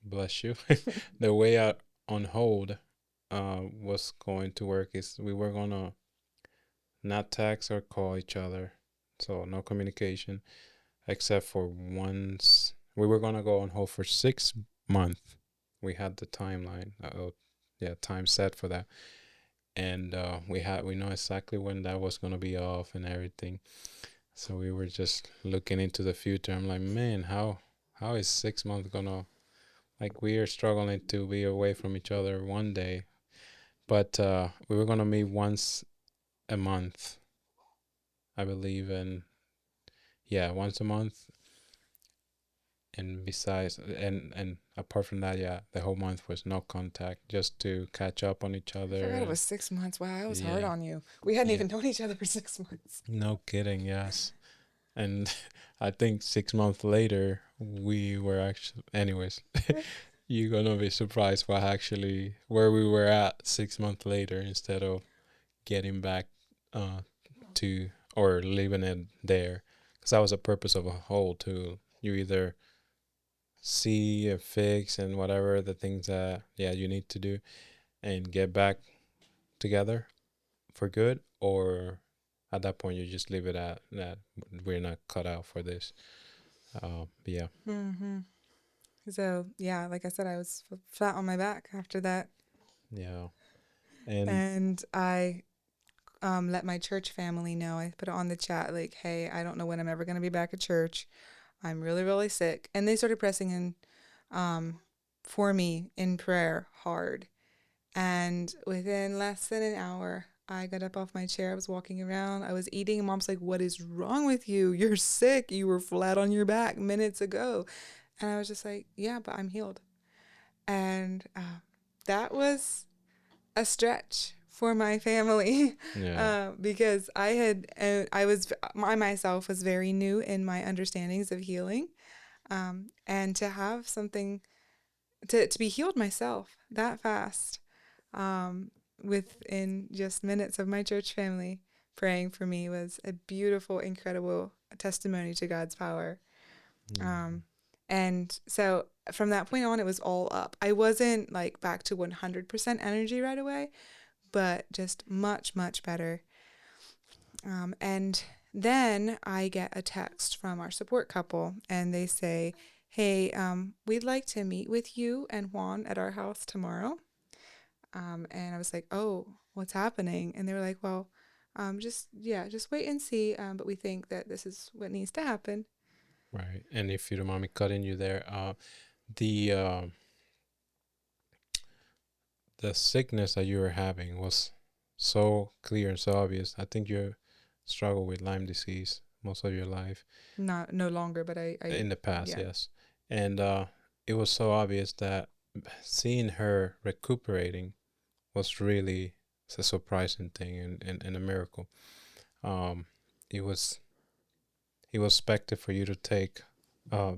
bless you the way our on hold was going to work is we were gonna not text or call each other, so no communication except for once we were gonna go on hold for 6 months. We had the timeline, time set for that, and we know exactly when that was gonna be off and everything. So we were just looking into the future. I'm like, man, how is 6 months gonna, like, we are struggling to be away from each other one day, but we were gonna meet once a month, I believe, and yeah, once a month. And besides, and apart from that, yeah, the whole month was no contact, just to catch up on each I other. forgot it And was 6 months. Wow, I was hard yeah, on you. We hadn't yeah, even known each other for 6 months. no kidding, yes. And I think 6 months later, we were actually, anyways, you're gonna be surprised where we were at 6 months later instead of getting back uh to or leaving it there, because that was the purpose of a whole too. You either see and fix and whatever the things that you need to do and get back together for good, or at that point you just leave it at that. We're not cut out for this. Yeah. Mm-hmm. So, yeah, like I said, I was flat on my back after that. Yeah. And And I let my church family know. I put it on the chat like, hey, I don't know when I'm ever going to be back at church. I'm really, really sick. And they started pressing in for me in prayer hard. And within less than an hour, I got up off my chair. I was walking around. I was eating. Mom's like, what is wrong with you? You're sick. You were flat on your back minutes ago. And I was just like, yeah, but I'm healed. And that was a stretch for my family yeah. because I myself was very new in my understandings of healing, and to have something to be healed myself that fast, um, within just minutes of my church family praying for me was a beautiful, incredible testimony to God's power. Mm. Um, And so from that point on, it was all up. I wasn't like back to 100% energy right away, but just much, much better. And then I get a text from our support couple, and they say, "Hey, we'd like to meet with you and Juan at our house tomorrow." And I was like, "Oh, what's happening?" And they were like, "Well, just wait and see. But we think that this is what needs to happen." Right. And if you don't mind me cutting you there, the the sickness that you were having was so clear and so obvious. I think you struggled with Lyme disease most of your life Not no longer, but in the past, yeah. yes. And it was so obvious that seeing her recuperating was really a surprising thing and a miracle. Um, it was it was expected for you to take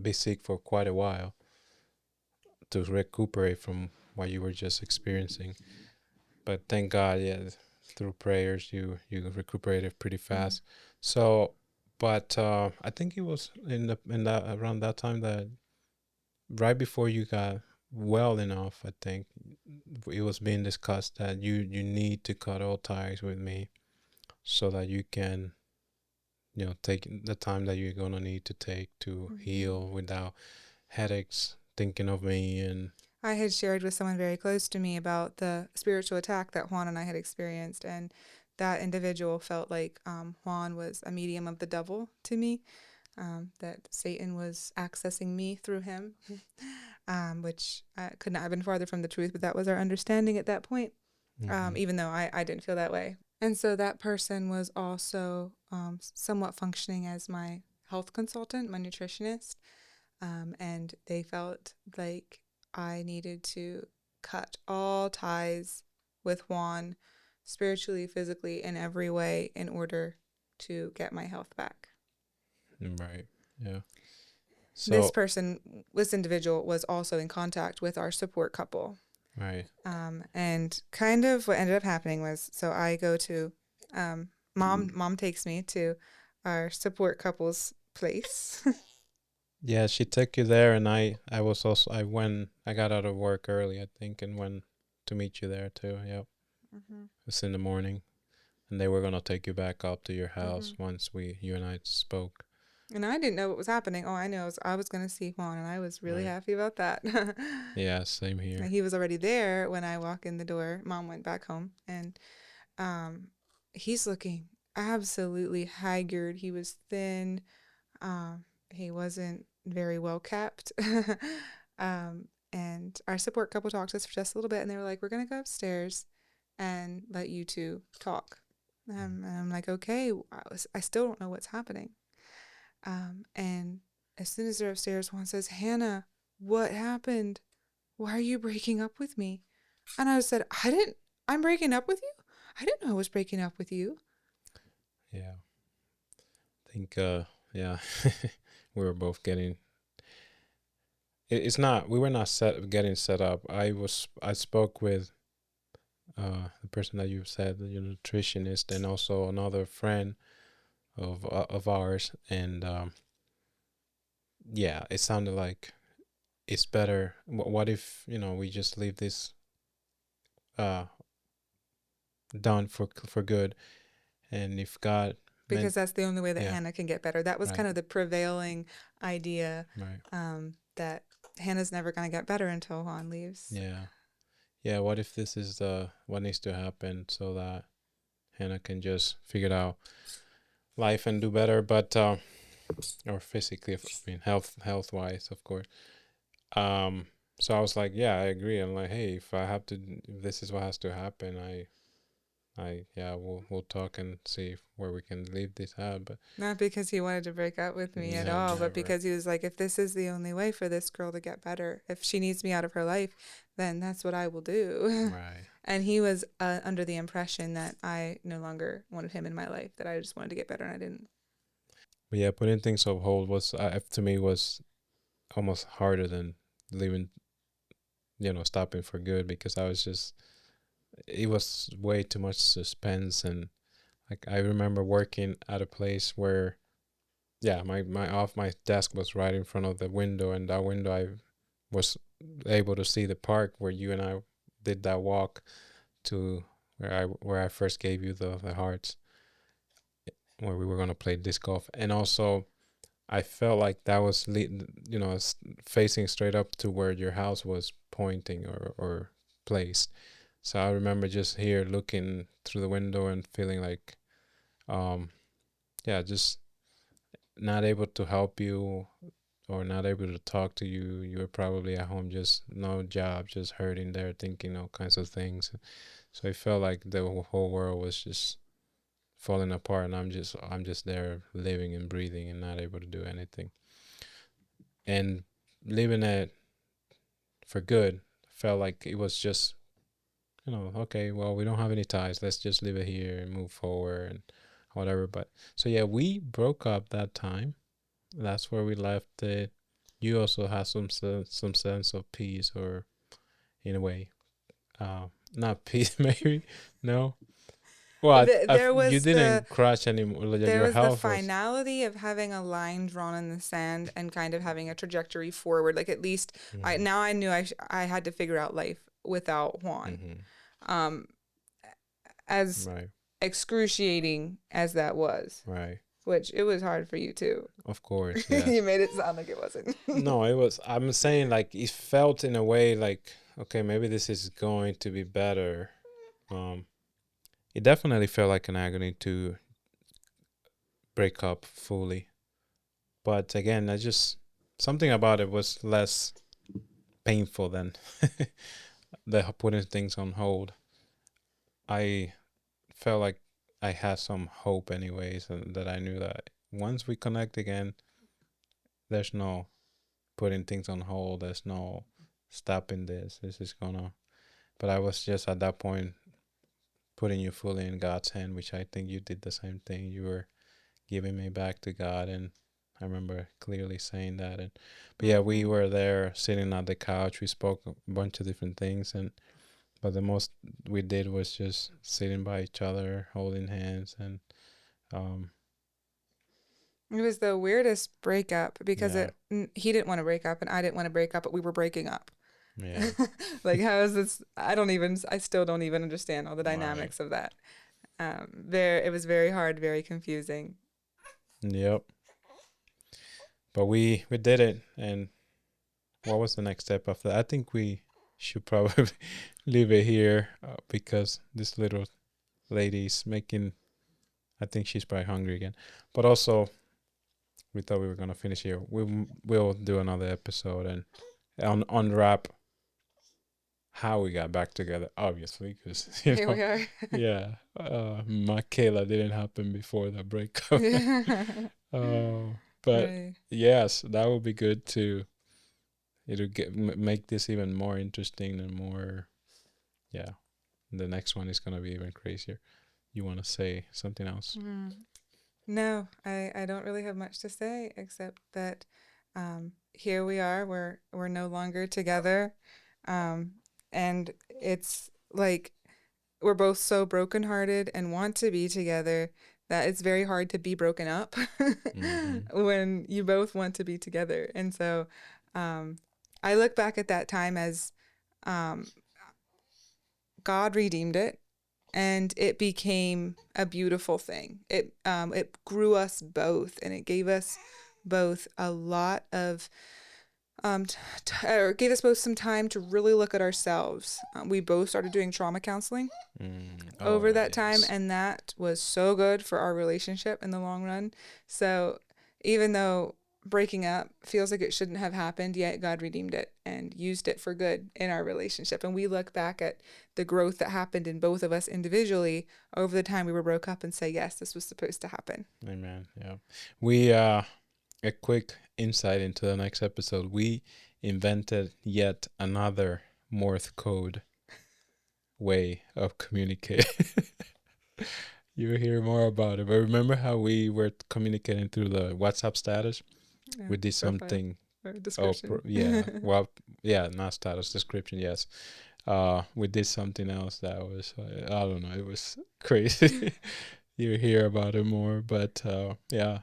be sick for quite a while to recuperate from what you were just experiencing. But thank God, yeah, through prayers you recuperated pretty Mm. fast. So, but I think it was in that around that time that right before you got well enough, I think it was being discussed that you need to cut all ties with me so that you can take the time that you're gonna need to take to Mhm. heal without headaches, thinking of me and I had shared with someone very close to me about the spiritual attack that Juan and I had experienced, and that individual felt like Juan was a medium of the devil to me, that Satan was accessing me through him, which could not have been farther from the truth, but that was our understanding at that point, mm-hmm. even though I didn't feel that way. And so that person was also somewhat functioning as my health consultant, my nutritionist, and they felt like I needed to cut all ties with Juan, spiritually, physically, in every way, in order to get my health back. Right, yeah. This So person, this individual, was also in contact with our support couple. right, And kind of what ended up happening was, so I go to, mom takes me to our support couple's place. yeah, she took you there, and I was also I got out of work early, I think, and went to meet you there too. Yep, Mm-hmm. it was in the morning, and they were gonna take you back up to your Mm-hmm. house once you and I spoke. And I didn't know what was happening. All I know is I was going to see Juan, and I was really Right. happy about that. Yeah, same And here. he was already there when I walk in the door. Mom went back home, and um, he's looking absolutely haggard. He was thin. Um, he wasn't very well kept. And our support couple talked to us for just a little bit, and they were like, "We're gonna go upstairs and let you two talk." And I'm like, "Okay." I still don't know what's happening. And as soon as they're upstairs, Juan says, "Hannah, what happened? Why are you breaking up with me?" And I said, I'm breaking up with you? I didn't know I was breaking up with you. Yeah, I think yeah, we were both getting. It's not we were not getting set up. I spoke with the person that you said, your nutritionist, and also another friend of ours, and yeah, it sounded like it's better. What if we just leave this uh done for good, and if God Because meant, that's the only way that yeah, Hannah can get better. That was right, kind of the prevailing idea, right, that Hannah's never going to get better until Juan leaves. yeah, yeah. What if this is the what needs to happen so that Hannah can just figure out life and do better, but or physically, I mean health wise, of course. Um, so I was like, yeah, I agree. I'm like, hey, if this is what has to happen, yeah, we'll talk and see where we can leave this at. But Not because he wanted to break up with me at no, all, but never. because he was like, if this is the only way for this girl to get better, if she needs me out of her life, then that's what I will do. Right. And he was under the impression that I no longer wanted him in my life, that I just wanted to get better, and I didn't. But yeah, putting things on hold was to me was almost harder than leaving, stopping for good because I was just it was way too much suspense and like I remember working at a place where yeah, my desk was right in front of the window, and that window I was able to see the park where you and I did that walk to where I first gave you the hearts, where we were gonna play disc golf. And also I felt like that was facing straight up to where your house was pointing or placed. So I remember just here looking through the window and feeling like, um, yeah, just not able to help you or not able to talk to you. You were probably at home, just no job, just hurting there, thinking all kinds of things. So it felt like the whole world was just falling apart, and I'm just there living and breathing and not able to do anything. And living it for good felt like it was just, okay, well, we don't have any ties. Let's just leave it here and move forward and whatever. But so yeah, we broke up that time. That's where we left it. You also had some sense of peace, or in a way, not peace, maybe. No. Well, There you was didn't crash anymore. Like, there your was the health was. finality of having a line drawn in the sand and kind of having a trajectory forward. Like at least Mm-hmm. I knew I had to figure out life without Juan. Mm-hmm. Um, as Right. excruciating as that was, Right. which it was hard for you too. Of course. You Yes. made it sound like it wasn't. No, it was. I'm saying like it felt in a way like, okay, maybe this is going to be better. Um, it definitely felt like an agony to break up fully, but again, I just something about it was less painful than the putting things on hold. I felt like I had some hope, anyways, and that I knew that once we connect again, there's no putting things on hold. There's no stopping this. This is gonna. But I was just at that point putting you fully in God's hand, which I think you did the same thing. You were giving me back to God, and I remember clearly saying that. And but yeah, we Mm-hmm. were there sitting on the couch. We spoke a bunch of different things, and but the most we did was just sitting by each other, holding hands, and um, It was the weirdest breakup because yeah, he didn't want to break up and I didn't want to break up, but we were breaking up. yeah, Like how is this? I still don't even understand all the right, dynamics of that. It was very hard, very confusing. yep. But we did it, and what was the next step after that? I think we should probably leave it here because this little lady's making. I think she's probably hungry again. But also, we thought we were gonna finish here. We'll do another episode and unwrap how we got back together. Obviously, because Here we are. yeah, Michaela didn't happen before the breakup. But Right. yes, that would be good to. It'll make this even more interesting and more. Yeah, the next one is gonna be even crazier. You want to say something else? Mm. No, I don't really have much to say except that here we are. We're no longer together, um, and it's like we're both so brokenhearted and want to be together that it's very hard to be broken up Mm-hmm. when you both want to be together. And so um, I look back at that time as um, God redeemed it and it became a beautiful thing. It grew us both and it gave us both a lot of or gave us both some time to really look at ourselves. We both started doing trauma counseling Oh over that time, yes. and that was so good for our relationship in the long run. So even though breaking up feels like it shouldn't have happened, yet God redeemed it and used it for good in our relationship. And we look back at the growth that happened in both of us individually over the time we were broke up and say, yes, this was supposed to happen. Amen. Yeah. We a quick insight into the next episode. We invented yet another Morse code way of communicating. You hear more about it. But remember how we were communicating through the WhatsApp status? Yeah, We did profile something. or Oh, description. yeah. Well, yeah, not status description. Yes. We did something else that was I don't know. It was crazy. You hear about it more, but yeah,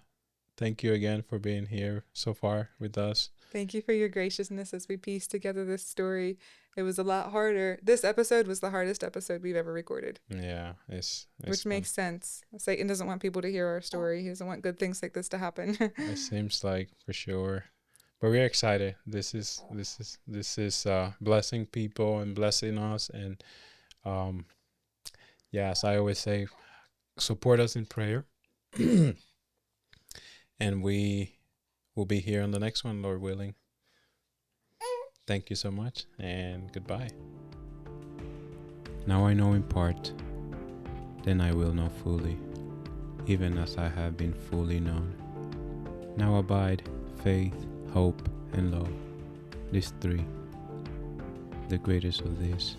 thank you again for being here so far with us. Thank you for your graciousness as we piece together this story. It was a lot harder. This episode was the hardest episode we've ever recorded. Yeah, it's which makes sense. Satan doesn't want people to hear our story. He doesn't want good things like this to happen. it seems like for sure. But we're excited. This is blessing people and blessing us. And yeah, as I always say, support us in prayer. And we will be here on the next one, Lord willing. Thank you so much, and goodbye. Now I know in part, then I will know fully, even as I have been fully known. Now abide faith, hope, and love, these three. The greatest of these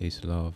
is love.